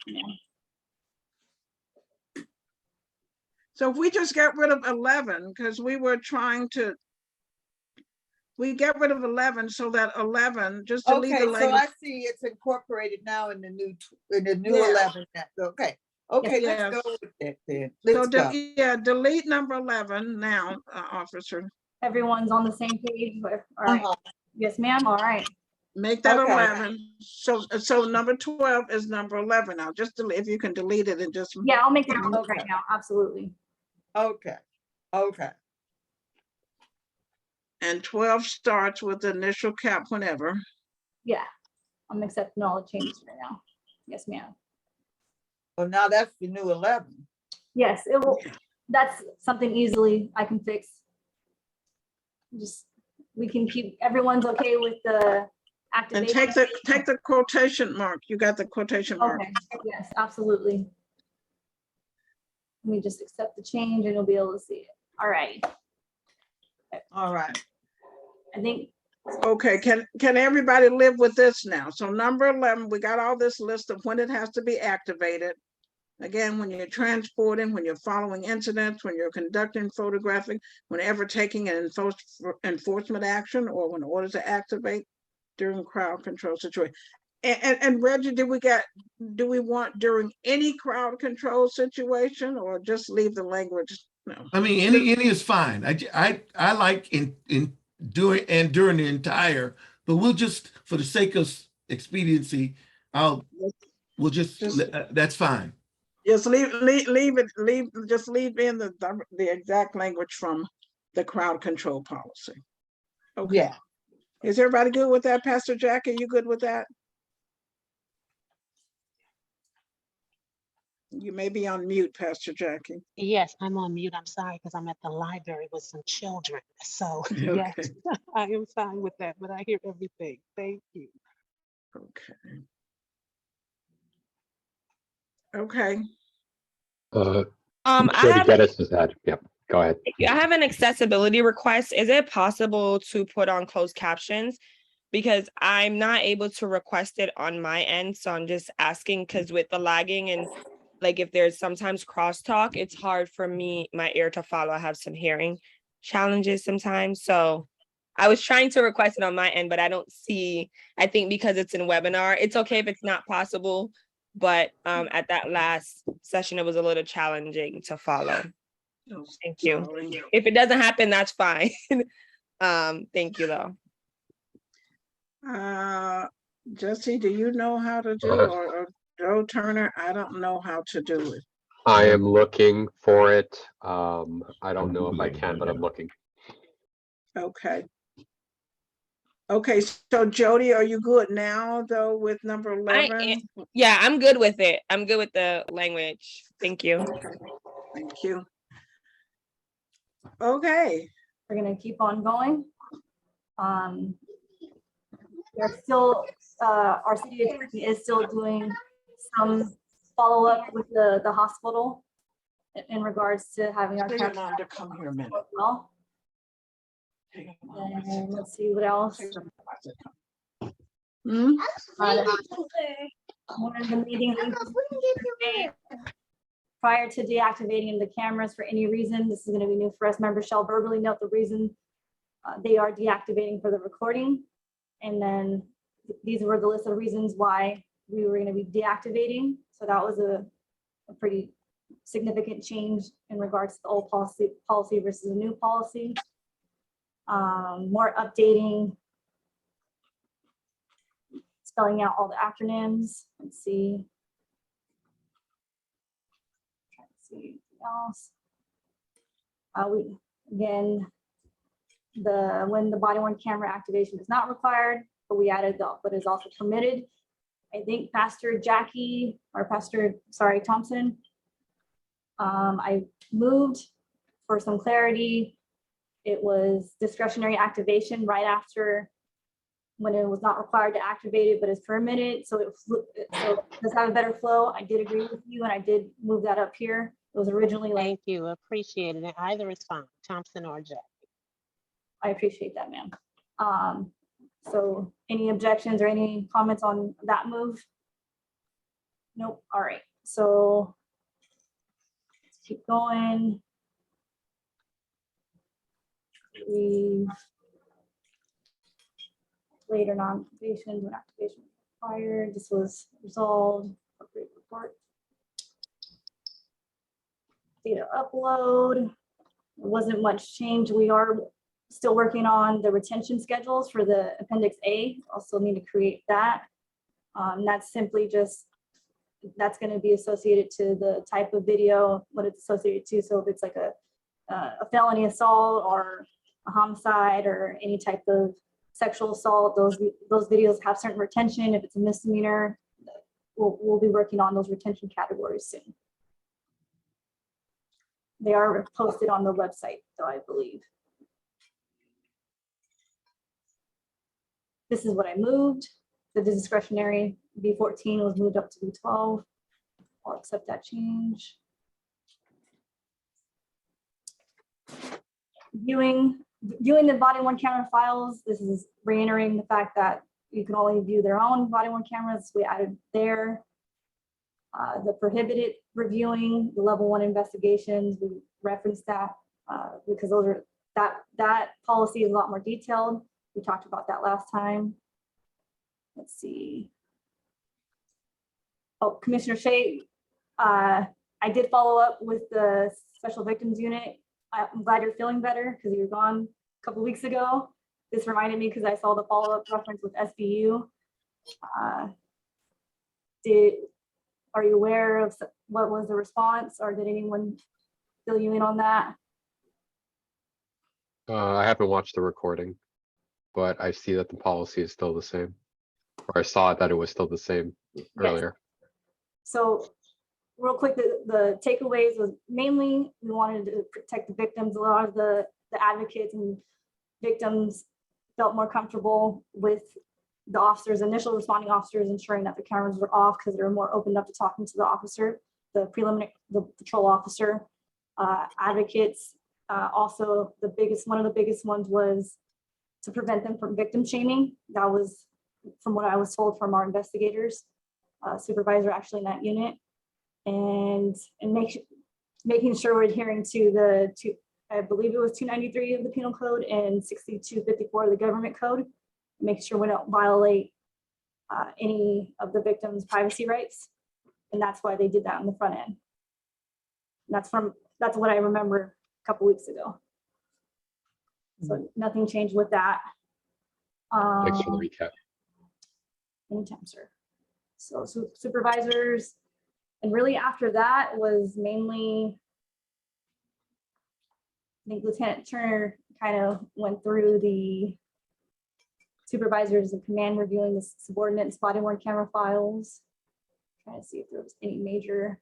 So if we just get rid of 11, because we get rid of 11 so that 11, just delete Okay, the so language. I see it's incorporated now in the new Yeah. 11. Okay, okay, Yes. let's go with that then. So Let's go. yeah, delete number 11 now, officer. Everyone's on the same page. All right. Yes, ma'am. All right. Make that Okay. 11. So number 12 is number 11 now. Just delete, if you can delete it and just. Yeah, I'll make that Okay. right now. Absolutely. Okay, okay. And 12 starts with the initial cap whenever. Yeah, I'm accepting all the changes right now. Yes, ma'am. Well, now that's the new 11. Yes, it will. That's something easily I can fix. Just, we can keep, everyone's okay with the And activation. take the quotation mark. You got the quotation mark. Okay, yes, absolutely. Let me just accept the change and you'll be able to see it. All right. All right. I think, Okay, can everybody live with this now? So number 11, we got all this list of when it has to be activated. Again, when you're transporting, when you're following incidents, when you're conducting photographing, whenever taking an enforcement action, or when orders are activate during crowd control situation. And Reggie, do we want during any crowd control situation, or just leave the language? No. I mean, any is fine. I like in during the entire, but we'll just, for the sake of expediency, we'll just, that's fine. Just leave it, just leave in the exact language from the crowd control policy. Okay. Yeah. Is everybody good with that? Pastor Jackie, you good with that? You may be on mute, Pastor Jackie. Yes, I'm on mute. I'm sorry, because I'm at the library with some children. So yes, Okay. I am fine with that, but I hear everything. Thank you. Okay. Okay. Jody I Geddes has had, yep, go ahead. have an accessibility request. Is it possible to put on closed captions? Because I'm not able to request it on my end, so I'm just asking, because with the lagging and like if there's sometimes crosstalk, it's hard for me, my ear to follow. I have some hearing challenges sometimes, so I was trying to request it on my end, but I don't see, I think because it's in webinar, it's okay if it's not possible, but at that last session, it was a little challenging to follow. Thank you. Sorry. If it doesn't happen, that's fine. Thank you though. Jesse, do you know how to do, or Joe Turner? I don't know how to do it. I am looking for it. I don't know if I can, but I'm looking. Okay. Okay, so Jody, are you good now though with number 11? Yeah, I'm good with it. I'm good with the language. Thank you. Thank you. Okay. We're gonna keep on going. We're still, our city attorney is still doing some follow-up with the hospital in regards to having our Bring your cameras mom to come here a minute. well. Take your mom. And let's see what else. Hmm? One of the meetings prior to deactivating the cameras for any reason, this is going to be new for us, members shall verbally note the reason they are deactivating for the recording. And then these were the list of reasons why we were going to be deactivating. So that was a pretty significant change in regards to the old policy versus the new policy. More updating, spelling out all the acronyms. Let's see. Trying to see anything else. Again, when the body worn camera activation is not required, but we added but is also permitted. I think Pastor Jackie or Thompson. I moved for some clarity. It was discretionary activation right after when it was not required to activate it, but is permitted. So it does have a better flow. I did agree with you and I did move that up here. It was originally like. Thank you. Appreciate it. Either is fine, Thompson or Jack. I appreciate that, ma'am. So any objections or any comments on that move? Nope. All right. So let's keep going. We later non-activation, when activation required. This was resolved. Appropriate report. Data upload. There wasn't much change. We are still working on the retention schedules for the Appendix A. Also need to create that. That's simply just, that's going to be associated to the type of video, what it's associated to. So if it's like a felony assault or a homicide or any type of sexual assault, those videos have certain retention. If it's a misdemeanor, we'll be working on those retention categories soon. They are posted on the website, though, I believe. This is what I moved. The discretionary B14 was moved up to B12. I'll accept that change. Viewing the body worn camera files. This is reiterating the fact that you can only view their own body worn cameras. We added there. The prohibited reviewing, the level 1 investigations, we referenced that because those are, that policy is a lot more detailed. We talked about that last time. Let's see. Oh, Commissioner Shea, I did follow up with the Special Victims Unit. I'm glad you're feeling better because you were gone a couple weeks ago. This reminded me because I saw the follow-up reference with SBU. Are you aware of what was the response, or did anyone fill you in on that? I haven't watched the recording, but I see that the policy is still the same. Or I saw that it was still the same earlier. So real quick, the takeaways was mainly we wanted to protect the victims. A lot of the advocates and victims felt more comfortable with the officers, initial responding officers, ensuring that the cameras were off because they were more opened up to talking to the officer, the patrol officer. Advocates, also one of the biggest ones was to prevent them from victim shaming. That was from what I was told from our investigators, supervisor actually in that unit, and making sure we're adhering to I believe it was 293 of the penal code and 6254 of the government code, make sure we don't violate any of the victims' privacy rights. And that's why they did that on the front end. And that's what I remember a couple weeks ago. So nothing changed with that. Thanks for the recap. Anytime, sir. So supervisors, and really after that was mainly, I think Lieutenant Turner kind of went through the supervisors of command reviewing the subordinate and spotted worn camera files. Trying to see if there was any major.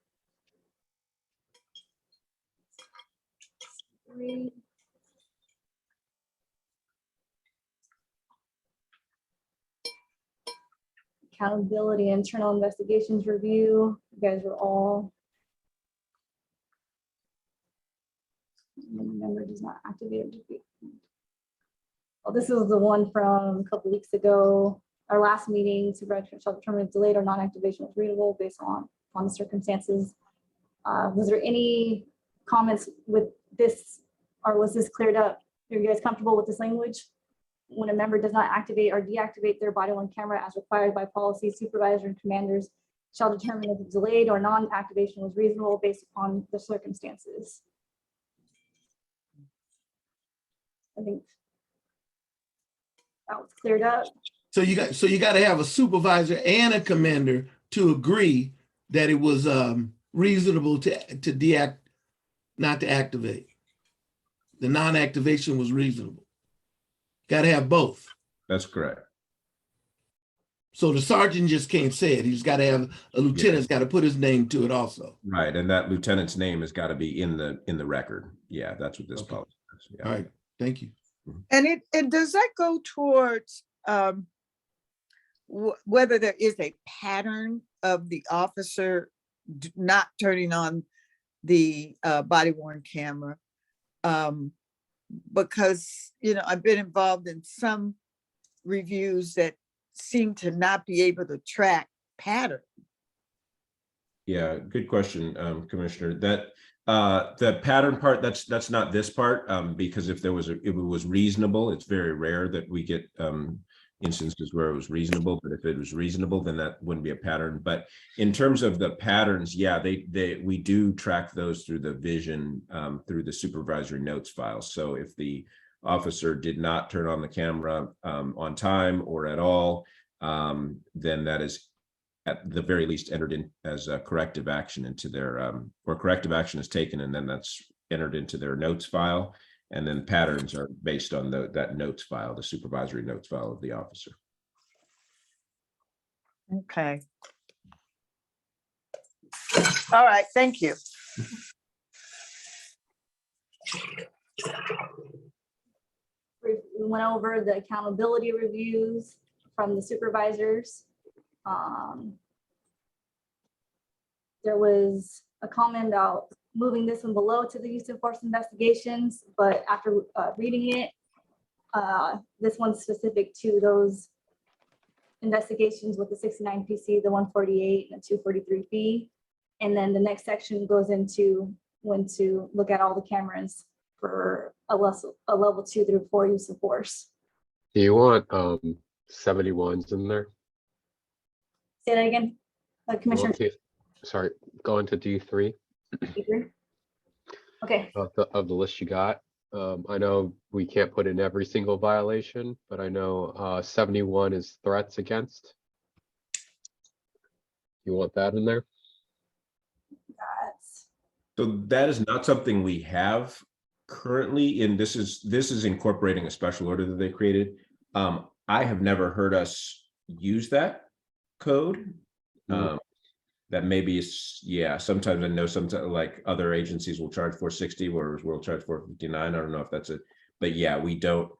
Accountability, internal investigations review. You guys were all. Member does not activate or defeat. Well, this is the one from a couple weeks ago. Our last meeting, supervisor shall determine if delayed or non-activation was reasonable based on the circumstances. Was there any comments with this, or was this cleared up? Are you guys comfortable with this language? When a member does not activate or deactivate their body-worn camera as required by policy, supervisor and commanders shall determine if delayed or non-activation was reasonable based upon the circumstances. I think that was cleared up. So you got to have a supervisor and a commander to agree that it was reasonable to not to activate. The non-activation was reasonable. Got to have both. That's correct. So the sergeant just can't say it. He's got to have a lieutenant's got to put his name to it also. Right, and that lieutenant's name has got to be in the record. Yeah, that's what this Okay. policy is. Yeah. All right, thank you. And does that go towards whether there is a pattern of the officer not turning on the body worn camera? Because, I've been involved in some reviews that seem to not be able to track pattern. Yeah, good question, Commissioner. That the pattern part, that's not this part, because if it was reasonable, it's very rare that we get instances where it was reasonable, but if it was reasonable, then that wouldn't be a pattern. But in terms of the patterns, yeah, we do track those through the vision, through the supervisory notes file. So if the officer did not turn on the camera on time or at all, then that is at the very least entered in as a corrective action into their, or corrective action is taken, and then that's entered into their notes file. And then patterns are based on that notes file, the supervisory notes file of the officer. Okay. All right, thank you. We went over the accountability reviews from the supervisors. There was a comment about moving this one below to the use of force investigations, but after reading it, this one's specific to those investigations with the 69 PC, the 148 and 243B. And then the next section goes into when to look at all the cameras for a level 2 through 4 use of force. Do you want 71s in there? Say that again, Commissioner. Sorry, go into D3 Okay, of the list you got. I know we can't put in every single violation, but I know 71 is threats against. You want that in there? that's, So that is not something we have currently, and this is incorporating a special order that they created. I have never heard us use that code. That maybe is, yeah, sometimes I know sometimes like other agencies will charge 460, whereas we'll charge 459. I don't know if that's it, but yeah, we don't.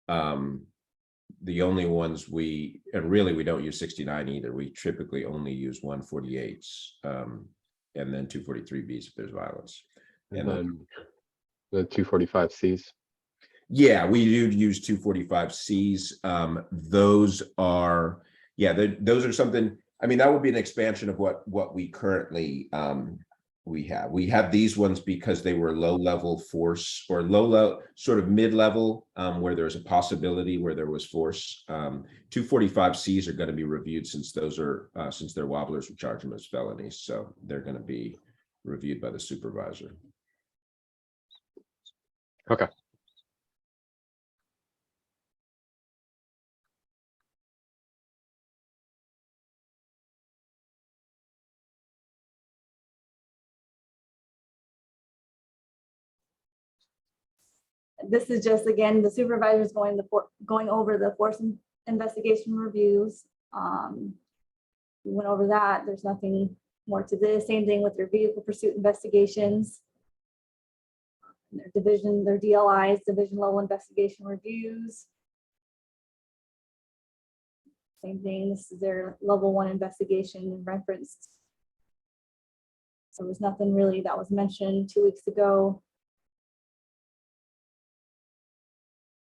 The only ones we don't use 69 either. We typically only use 148s, and then 243Bs if there's violence. And then the 245Cs. Yeah, we do use 245Cs. Those are, those are something. I mean, that would be an expansion of what we currently we have. We have these ones because they were low level force or low sort of mid level where there's a possibility where there was force. 245Cs are going to be reviewed since those are since they're wobblers, we charge them as felonies, so they're going to be reviewed by the supervisor. Okay. this is just, again, the supervisors going over the force investigation reviews. We went over that. There's nothing more to this. Same thing with their vehicle pursuit investigations. Their division, their DLIs, division level investigation reviews. Same thing, this is their level 1 investigation referenced. So there was nothing really that was mentioned 2 weeks ago.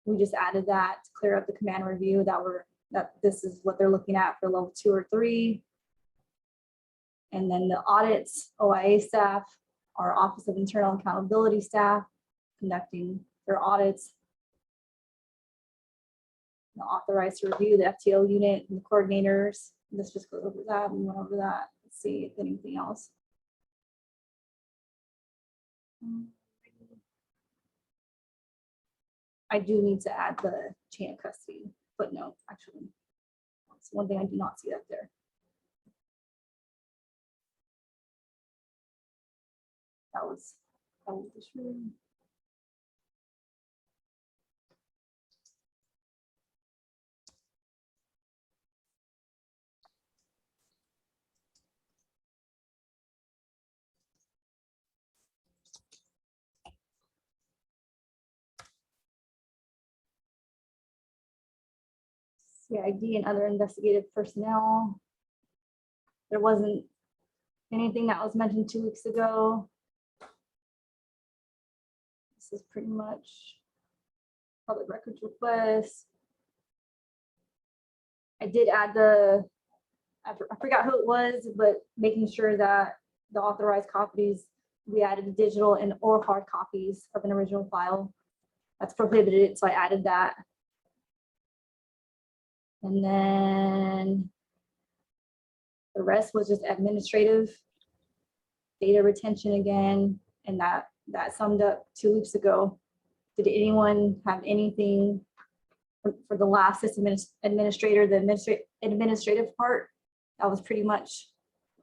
We just added that to clear up the command review that this is what they're looking at for level 2 or 3. And then the audits, OIA staff, our Office of Internal Accountability staff conducting their audits. The authorized to review the FTO unit and the coordinators. This just goes over that. We went over that. Let's see if anything else. I do need to add the chain of custody footnote, actually. That's one thing I do not see up there. That was this room. CID and other investigative personnel. There wasn't anything that was mentioned 2 weeks ago. This is pretty much public records request. I did add I forgot who it was, but making sure that the authorized copies, we added digital and or hard copies of an original file. That's prohibited, so I added that. And then the rest was just administrative data retention again, and that summed up 2 weeks ago. Did anyone have anything for the last system administrator, the administrative part? That was pretty much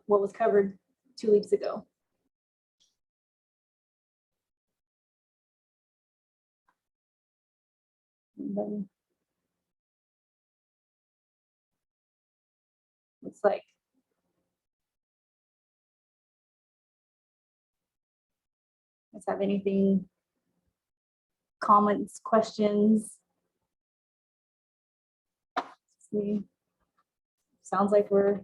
what was covered 2 weeks ago. And then looks like let's have anything, comments, questions. See, sounds like we're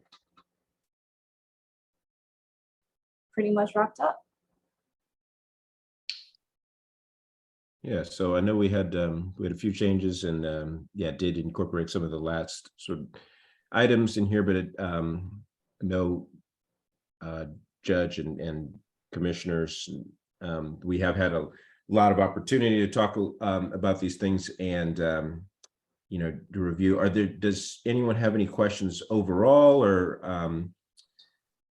pretty much wrapped up. Yeah, so I know we had a few changes and did incorporate some of the last sort of items in here, but no Judge and commissioners. We have had a lot of opportunity to talk about these things and to review. Does anyone have any questions overall or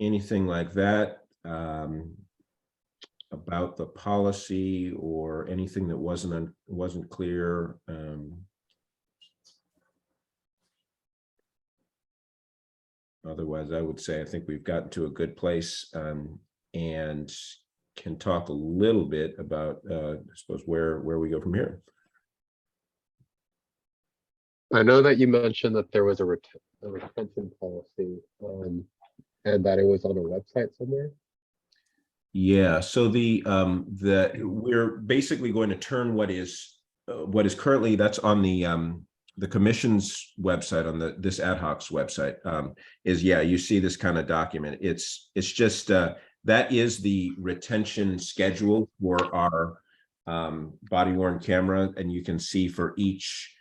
anything like that about the policy or anything that wasn't clear? Otherwise, I would say I think we've gotten to a good place and can talk a little bit about, I suppose, where we go from here. I know that you mentioned that there was a retention policy and that it was on a website somewhere. Yeah, so we're basically going to turn what is currently, that's on the commission's website, on this ad hoc's website, you see this kind of document. It's just that is the retention schedule for our body worn camera, and you can see for each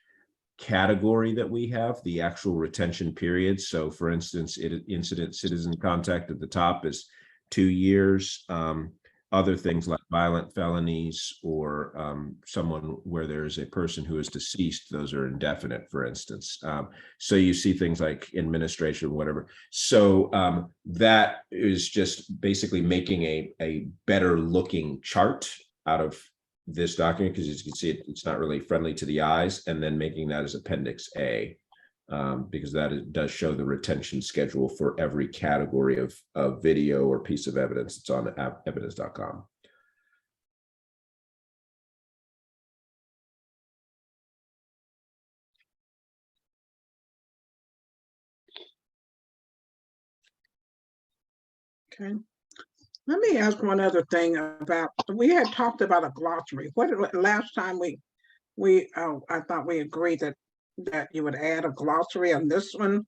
category that we have the actual retention period. So for instance, incident citizen contact at the top is 2 years. Other things like violent felonies or someone where there's a person who is deceased, those are indefinite, for instance. So you see things like administration, whatever. So that is just basically making a better looking chart out of this document, because as you can see, it's not really friendly to the eyes, and then making that as Appendix A. Because that does show the retention schedule for every category of video or piece of evidence. It's on evidence.com. Okay. Let me ask one other thing about, we had talked about a glossary. Last time I thought we agreed that you would add a glossary on this one,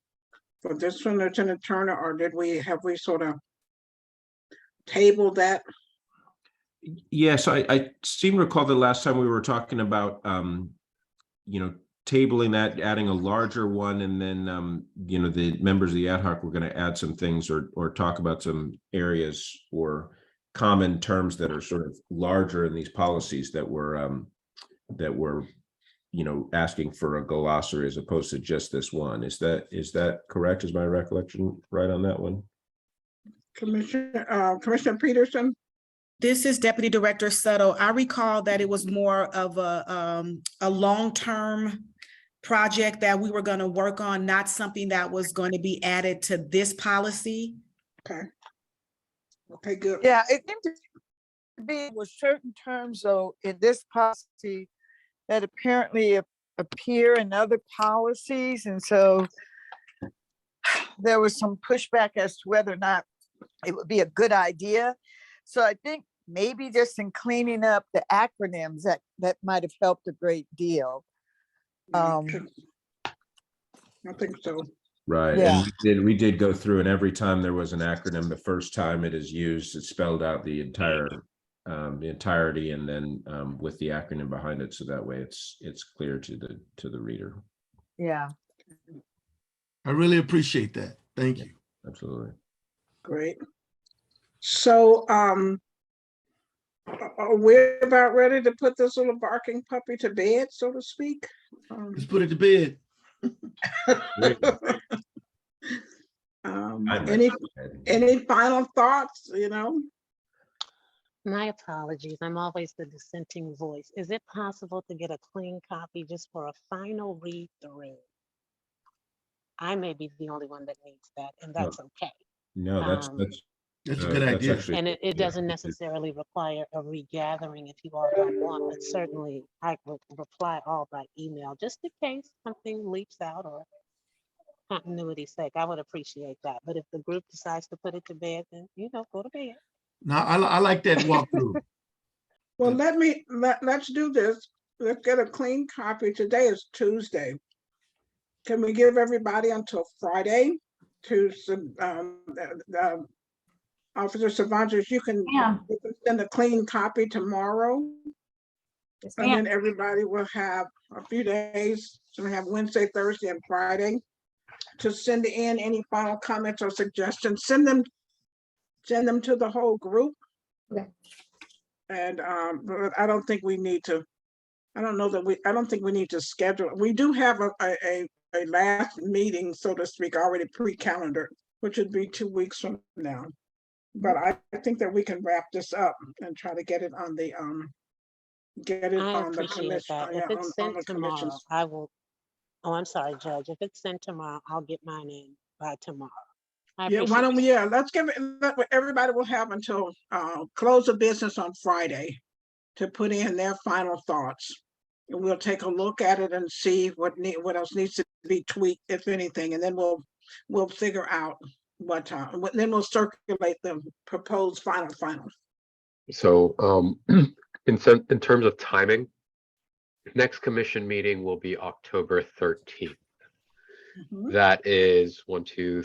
for this one, Lieutenant Turner, or have we sort of tabled that? Yes, I seem to recall the last time we were talking about, tabling that, adding a larger one, and then, the members of the ad hoc were going to add some things or talk about some areas or common terms that are sort of larger in these policies that were asking for a glossary as opposed to just this one. Is that correct? Is my recollection right on that one? Commissioner Peterson? This is Deputy Director Settle. I recall that it was more of a long-term project that we were going to work on, not something that was going to be added to this policy. Okay, good. Yeah, it seemed to be with certain terms though in this policy that apparently appear in other policies, and so there was some pushback as to whether or not it would be a good idea. So I think maybe just in cleaning up the acronyms that might have helped a great deal. I think so. Right. Yeah. And we did go through, and every time there was an acronym, the first time it is used, it spelled out the entirety, and then with the acronym behind it, so that way it's clear to the reader. Yeah. I really appreciate that. Thank you. Absolutely. Great. So we're about ready to put this little barking puppy to bed, so to speak. Let's put it to bed. Any final thoughts, My apologies. I'm always the dissenting voice. Is it possible to get a clean copy just for a final read through? I may be the only one that needs that, and that's okay. No, that's a good idea. Actually, And it doesn't necessarily require a regathering if you all don't want, but certainly I will reply all by email, just in case something leaps out or continuity's sake. I would appreciate that. But if the group decides to put it to bed, then, go to bed. No, I like that walkthrough. Well, let's do this. Let's get a clean copy. Today is Tuesday. Can we give everybody until Friday to Officer Cervantes, you can send a clean copy tomorrow. Yes, And ma'am. then everybody will have a few days. So we have Wednesday, Thursday, and Friday to send in any final comments or suggestions. Send them send them to the whole group. Okay. And, but I don't think we need to, I don't think we need to schedule. We do have a last meeting, so to speak, already pre-calendared, which would be 2 weeks from now. But I think that we can wrap this up and try to get it on the, get it I on the appreciate commission. that. Yeah, If it's on sent the tomorrow, commissions. I will, oh, I'm sorry, Judge. If it's sent tomorrow, I'll get mine in by tomorrow. I Yeah, why appreciate don't we, that. yeah, let's give it, everybody will have until, close of business on Friday to put in their final thoughts. And we'll take a look at it and see what else needs to be tweaked, if anything, and then we'll figure out what, then we'll circulate the proposed final. So in terms of timing, next commission meeting will be October 13th. Mhm. That is 1, 2,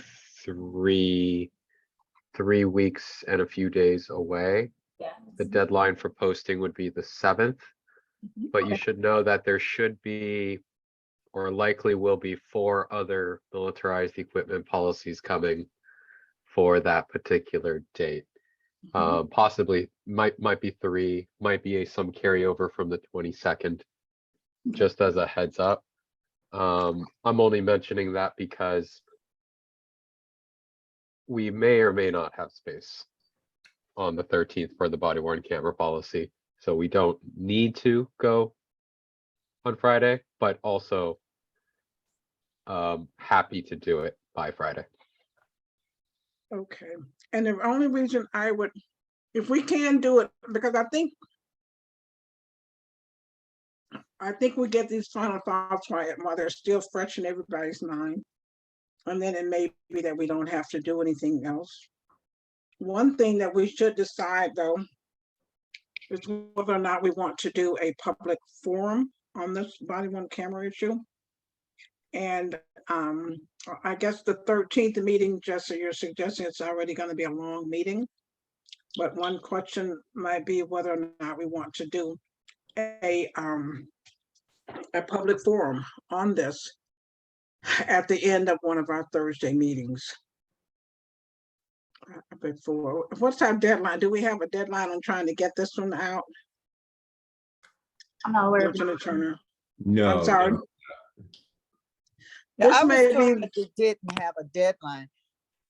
3 weeks and a few days away. Yeah. The deadline for posting would be the 7th, but you should know that there should be, or likely will be, 4 other militarized equipment policies coming for that particular date. Possibly might be 3, might be some carryover from the 22nd, just as a heads up. I'm only mentioning that because we may or may not have space on the 13th for the body worn camera policy. So we don't need to go on Friday, but also happy to do it by Friday. Okay, and the only reason I would, if we can do it, because I think we get these final thoughts right while they're still fresh in everybody's mind. And then it may be that we don't have to do anything else. One thing that we should decide, though, is whether or not we want to do a public forum on this body worn camera issue. And I guess the 13th meeting, Jesse, you're suggesting it's already going to be a long meeting. But one question might be whether or not we want to do a public forum on this at the end of one of our Thursday meetings. Before, what's our deadline? Do we have a deadline on trying to get this one out? I'm not aware of Lieutenant Turner, No. I'm sorry. no. Yeah, This I was may told be, that they didn't have a deadline.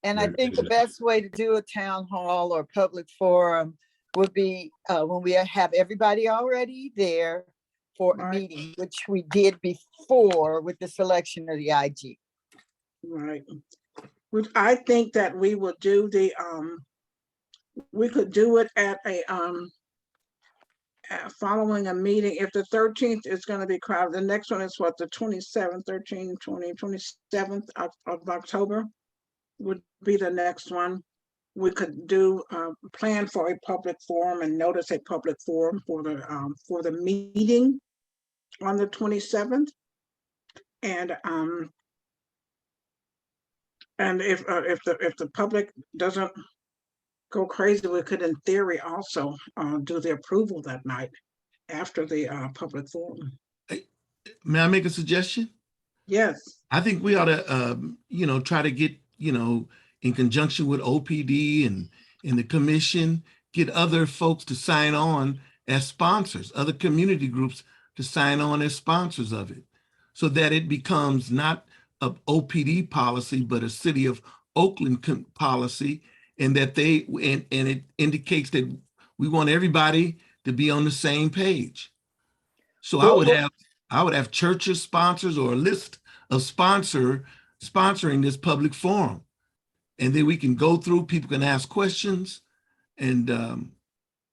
And I No, think the no. best way to do a town hall or public forum would be when we have everybody already there for a Right. meeting, which we did before with the selection of the IG. right. I think that we will do the, we could do it at a, following a meeting. If the 13th is going to be crowded, the next one is what, the 27th, 13, 20, 27th of October would be the next one. We could do, plan for a public forum and notice a public forum for the meeting on the 27th. And if the public doesn't go crazy, we could in theory also do the approval that night after the public forum. May I make a suggestion? Yes, I think we ought to, try to get, in conjunction with OPD and the commission, get other folks to sign on as sponsors, other community groups to sign on as sponsors of it, so that it becomes not a OPD policy, but a City of Oakland policy, and that and it indicates that we want everybody to be on the same page. So I would have churches sponsors or a list of sponsoring this public forum. And then we can go through, people can ask questions, and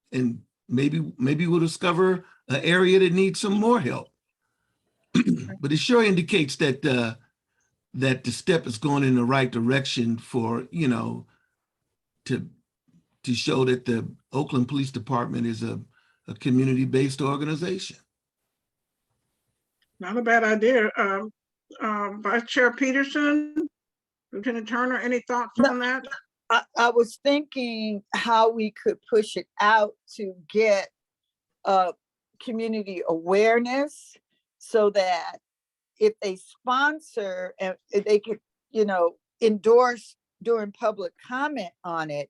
maybe we'll discover an area that needs some more help. But it sure indicates that that the step is going in the right direction for, to show that the Oakland Police Department is a community-based organization. not a bad idea. Vice Chair Peterson, Lieutenant Turner, any thoughts No. on that? I was thinking how we could push it out to get community awareness, so that if they sponsor and they could, endorse during public comment on it,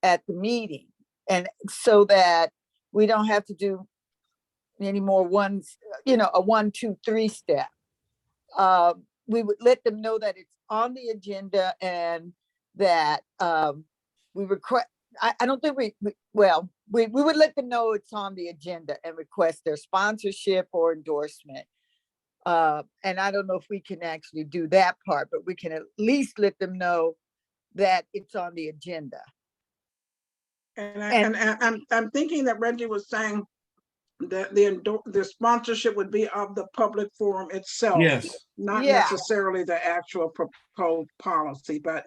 at the meeting. And so that we don't have to do any more ones, you know, a 1, 2, 3 step. We would let them know that it's on the agenda and that we request, I don't think we would let them know it's on the agenda and request their sponsorship or endorsement. And I don't know if we can actually do that part, but we can at least let them know that it's on the agenda. And I'm thinking that Reggie was saying that the sponsorship would be of the public forum itself. Yes, Not Yeah. necessarily the actual proposed policy, but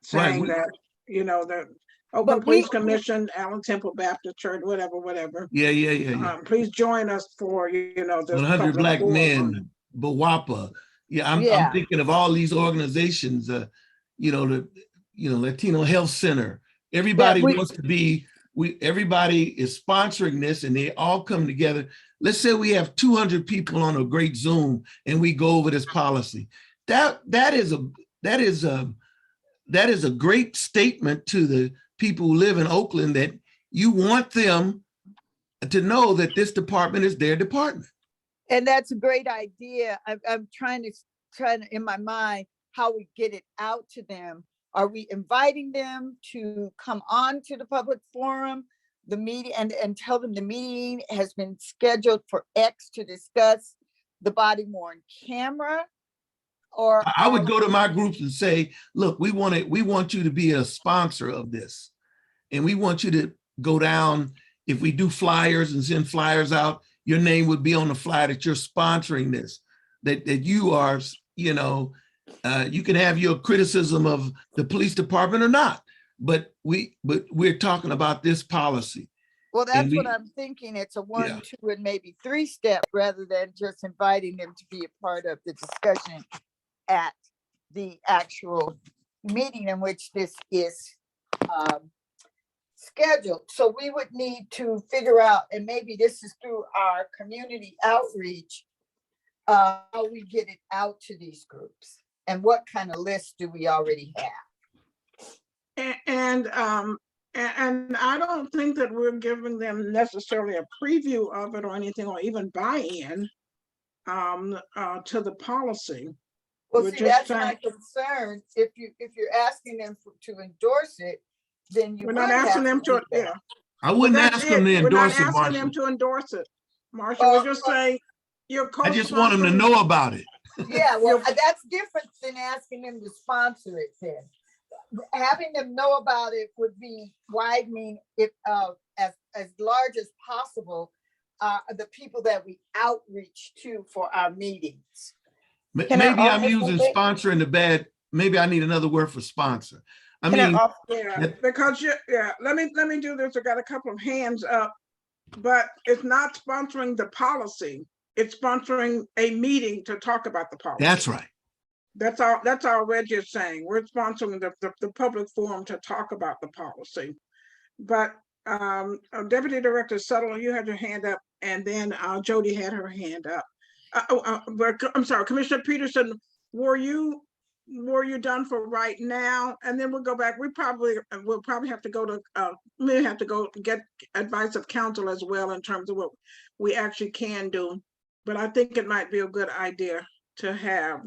saying we- that, you know, the Oakland But we- Police Commission, Allen Temple Baptist Church, whatever. yeah. Please join us for, you know, this 100 public Black forum. Men, BWAPA. Yeah, I'm Yeah. thinking of all these organizations, Latino Health Center. Everybody we- wants to be, everybody is sponsoring this and they all come together. Let's say we have 200 people on a great Zoom and we go over this policy. That is a great statement to the people who live in Oakland that you want them to know that this department is their department. And that's a great idea. I'm trying to in my mind how we get it out to them. Are we inviting them to come on to the public forum, the meeting, and tell them the meeting has been scheduled for X to discuss the body worn camera? Or I would go to my groups and say, look, we want you to be a sponsor of this. And we want you to go down, if we do flyers and send flyers out, your name would be on the flyer that you're sponsoring this, that you are, you can have your criticism of the police department or not, but we're talking about this policy. Well, that's we- what I'm thinking. It's a 1, Yeah. 2, and maybe 3 step rather than just inviting them to be a part of the discussion at the actual meeting in which this is scheduled. So we would need to figure out, and maybe this is through our community outreach, how we get it out to these groups and what kind of list do we already have? And I don't think that we're giving them necessarily a preview of it or anything, or even buy-in to the policy. Well, We're see, just that's my concern. If you're asking them to endorse it, then you We're would not asking them do to, that. yeah. I wouldn't That's ask them it. to We're not endorse it, asking them Marshall. to endorse it. Marshall, Well, we just say you're I just want them to co-sponsoring. know about it. Yeah, well, that's different than asking them to sponsor it then. Having them know about it would be widening it as large as possible, the people that we outreach to for our meetings. Can I Maybe I'm offer using something? sponsor in the bad, maybe I need another word for sponsor. I Can I mean, offer- Yeah, That- because let me do this. I got a couple of hands up, but it's not sponsoring the policy. It's sponsoring a meeting to talk about the policy. that's right. That's all Reggie is saying. We're sponsoring the public forum to talk about the policy. But Deputy Director Settle, you had your hand up, and then Jody had her hand up. I'm sorry, Commissioner Peterson, were you done for right now? And then we'll go back. We'll probably have to go to may have to go get advice of counsel as well in terms of what we actually can do. But I think it might be a good idea to have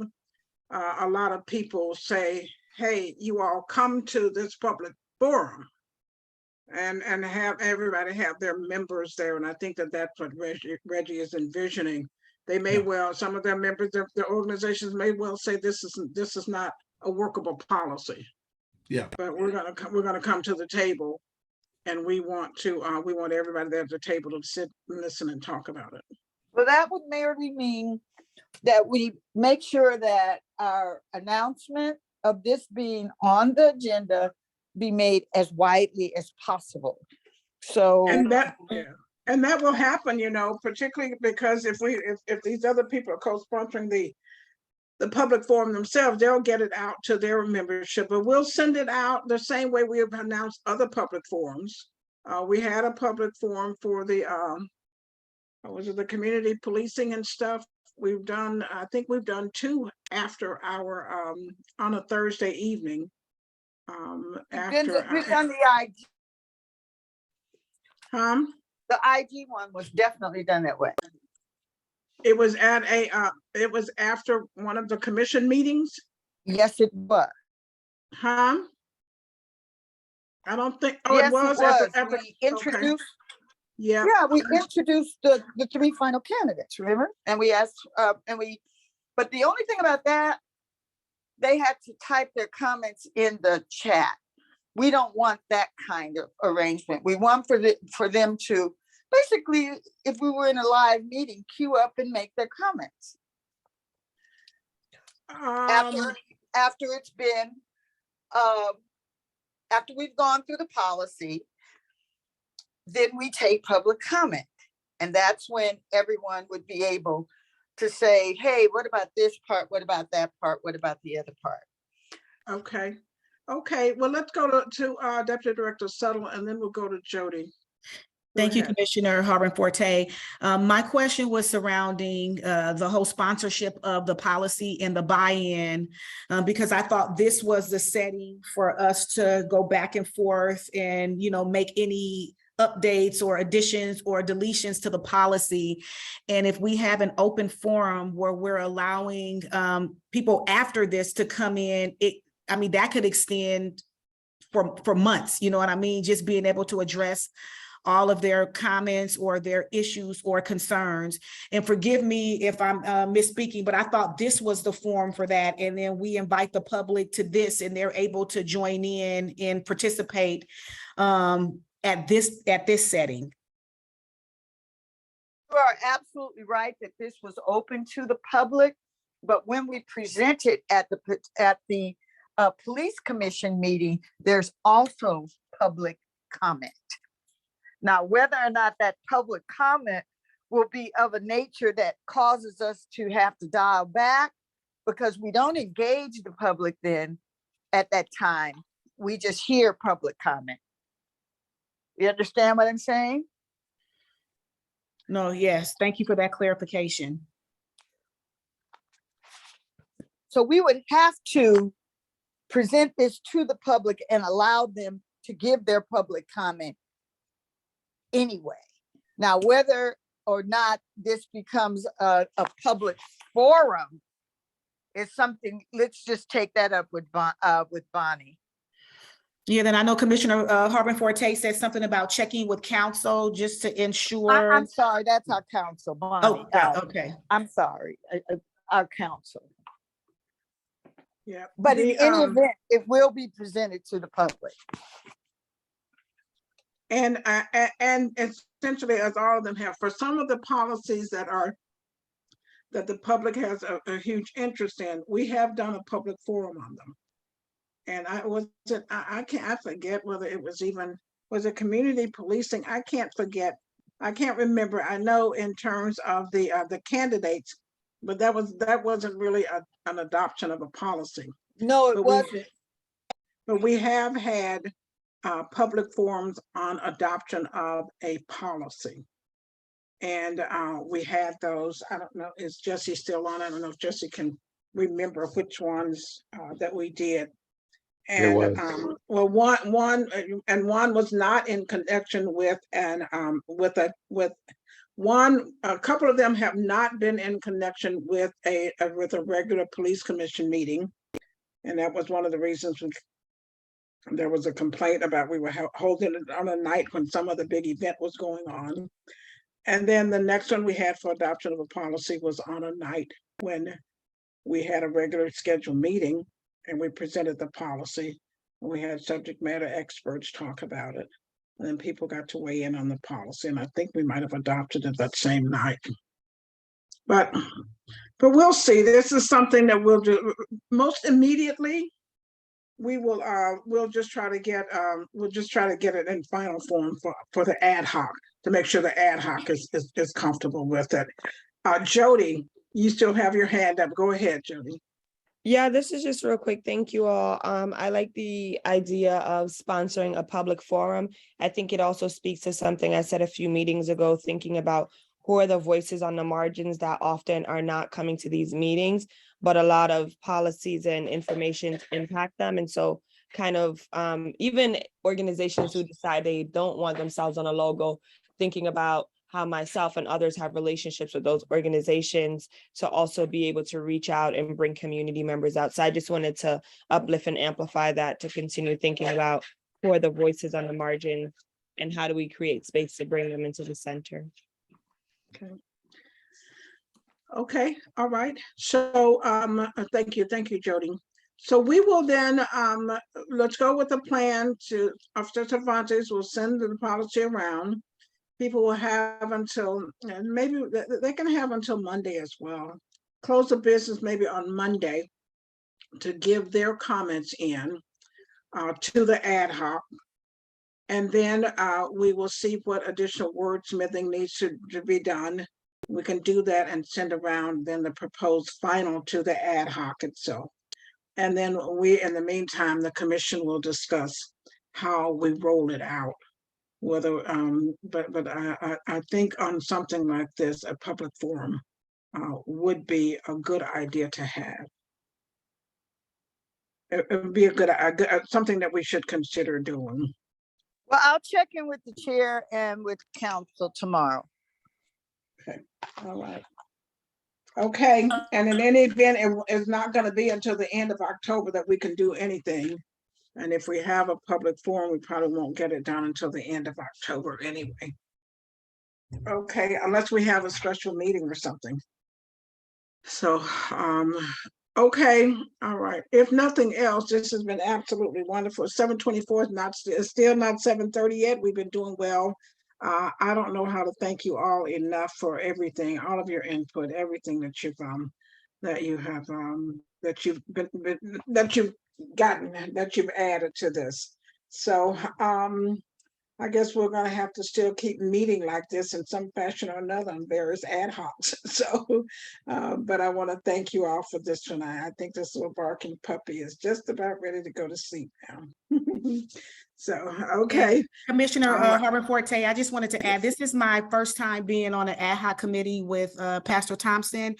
a lot of people say, hey, you all come to this public forum and have everybody have their members there. And I think that that's what Reggie is envisioning. They may Yeah. well, some of their members, their organizations may well say this is not a workable policy. Yeah. But we're gonna come to the table, and we want everybody there at the table to sit and listen and talk about it. Well, that would merely mean that we make sure that our announcement of this being on the agenda be made as widely as possible. So, And that will happen, particularly because if these other people are co-sponsoring the public forum themselves, they'll get it out to their membership, but we'll send it out the same way we have announced other public forums. We had a public forum for the community policing and stuff. I think we've done 2 after our on a Thursday evening. We've done after, the IG, the the IG one was definitely done that way. it was at it was after one of the commission meetings, Yes, it was. huh? I don't think, oh, Yes, it was at the, We introduced, yeah, yeah, we introduced the three final candidates, remember? And we asked, but the only thing about that, they had to type their comments in the chat. We don't want that kind of arrangement. We want for them to, basically, if we were in a live meeting, queue up and make their comments. After it's been, after we've gone through the policy, then we take public comment. And that's when everyone would be able to say, hey, what about this part? What about that part? What about the other part? Okay, okay, well, let's go to Deputy Director Settle, and then we'll go to Jody. Thank you, ahead. Commissioner Harbin Forte. My question was surrounding the whole sponsorship of the policy and the buy-in, because I thought this was the setting for us to go back and forth and, you know, make any updates or additions or deletions to the policy. And if we have an open forum where we're allowing people after this to come in, I mean, that could extend for months, you know what I mean? Just being able to address all of their comments or their issues or concerns. And forgive me if I'm misspeaking, but I thought this was the forum for that. And then we invite the public to this and they're able to join in and participate at this setting. You are absolutely right that this was open to the public, but when we presented at the police commission meeting, there's also public comment. Now, whether or not that public comment will be of a nature that causes us to have to dial back, because we don't engage the public then at that time, we just hear public comment. You understand what I'm saying? No, yes, thank you for that clarification. So we would have to present this to the public and allow them to give their public comment anyway. Now, whether or not this becomes a public forum is something, let's just take that up with Bonnie. Yeah, then I know Commissioner Harbin Forte said something about checking with counsel just to ensure. I'm sorry, that's our counsel, Bonnie. Oh, okay. I'm sorry, our counsel. Yeah. But in any event, it will be presented to the public. And essentially, as all of them have, for some of the policies that the public has a huge interest in, we have done a public forum on them. And I forget whether it was it community policing? I can't forget. I can't remember. I know in terms of the candidates, but that wasn't really an adoption of a policy. No, it wasn't. But we have had public forums on adoption of a policy. And we had those, I don't know, is Jesse still on? I don't know if Jesse can remember which ones that we did. And well, one was not in connection with a couple of them have not been in connection with a regular police commission meeting. And that was one of the reasons there was a complaint about we were holding it on a night when some other big event was going on. And then the next one we had for adoption of a policy was on a night when we had a regular scheduled meeting and we presented the policy. And we had subject matter experts talk about it. And then people got to weigh in on the policy. And I think we might have adopted it that same night. But we'll see. This is something that we'll do most immediately. We'll just try to get it in final form for the ad hoc, to make sure the ad hoc is comfortable with it. Jody, you still have your hand up. Go ahead, Jody. Yeah, this is just real quick. Thank you all. I like the idea of sponsoring a public forum. I think it also speaks to something I said a few meetings ago, thinking about who are the voices on the margins that often are not coming to these meetings, but a lot of policies and information impact them. And so kind of even organizations who decide they don't want themselves on a logo, thinking about how myself and others have relationships with those organizations to also be able to reach out and bring community members out. So I just wanted to uplift and amplify that, to continue thinking about who are the voices on the margin and how do we create space to bring them into the center. Okay, all right. So thank you, Jody. So we will then let's go with the plan to Officer Cervantes will send the policy around. People will have until, and maybe they can have until Monday as well. Close the business maybe on Monday to give their comments in to the ad hoc. And then we will see what additional wordsmithing needs to be done. We can do that and send around then the proposed final to the ad hoc itself. And then we, in the meantime, the commission will discuss how we roll it out. Whether, but I think on something like this, a public forum would be a good idea to have. It would be a good, something that we should consider doing. Well, I'll check in with the chair and with council tomorrow. Okay, all right. Okay, and in any event, it's not going to be until the end of October that we can do anything. And if we have a public forum, we probably won't get it done until the end of October anyway. Okay, unless we have a special meeting or something. So, okay, all right. If nothing else, this has been absolutely wonderful. 7:24 is still not 7:30 yet. We've been doing well. I don't know how to thank you all enough for everything, all of your input, everything that you've added to this. So I guess we're gonna have to still keep meeting like this in some fashion or another on various ad hocs. So, but I want to thank you all for this tonight. I think this little barking puppy is just about ready to go to sleep now. So, okay. Commissioner Harbor Forte, I just wanted to add, this is my first time being on an ad hoc committee with Pastor Thompson.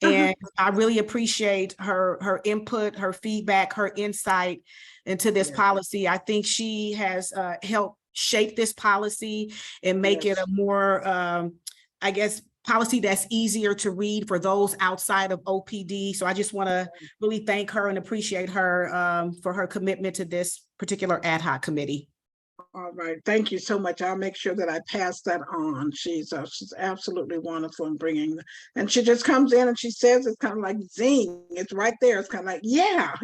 And I really appreciate her input, her feedback, her insight into this policy. I think she has helped shape this policy and make it a more, I guess, policy that's easier to read for those outside of OPD. So I just want to really thank her and appreciate her for her commitment to this particular ad hoc committee. All right, thank you so much. I'll make sure that I pass that on. She's absolutely wonderful in bringing, and she just comes in and she says it's kind of like zing. It's right there. It's kind of like yeah.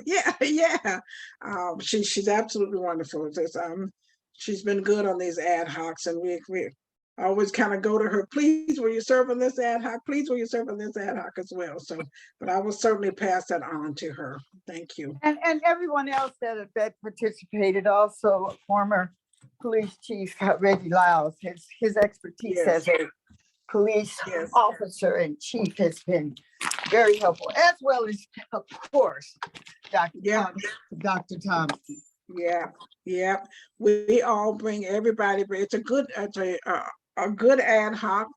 She's absolutely wonderful. She's been good on these ad hocs, and we always kind of go to her. Please, will you serve on this ad hoc? Please, will you serve on this ad hoc as well? So, but I will certainly pass that on to her. Thank you. And everyone else that participated, also former Police Chief Reggie Lyles, his expertise as a police officer and chief has been very helpful, as well as, of course, Dr. Thompson. Yeah. We all bring everybody. It's a good ad hoc.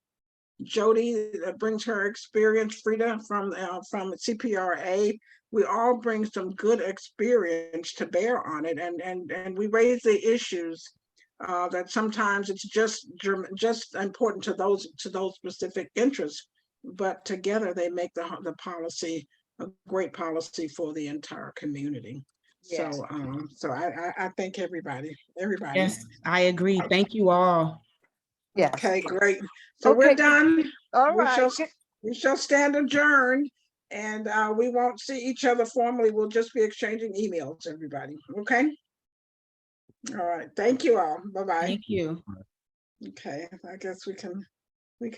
Jody brings her experience. Frida from CPRA. We all bring some good experience to bear on it, and we raise the issues that sometimes it's just important to those specific interests, but together they make the policy a great policy for the entire community. Yes. So I thank everybody. Yes, I agree. Thank you all. Yes. Okay, great. So we're done. All right. We shall stand adjourned, and we won't see each other formally. We'll just be exchanging emails, everybody. Okay. All right. Thank you all. Bye-bye. Thank you. Okay, I guess we can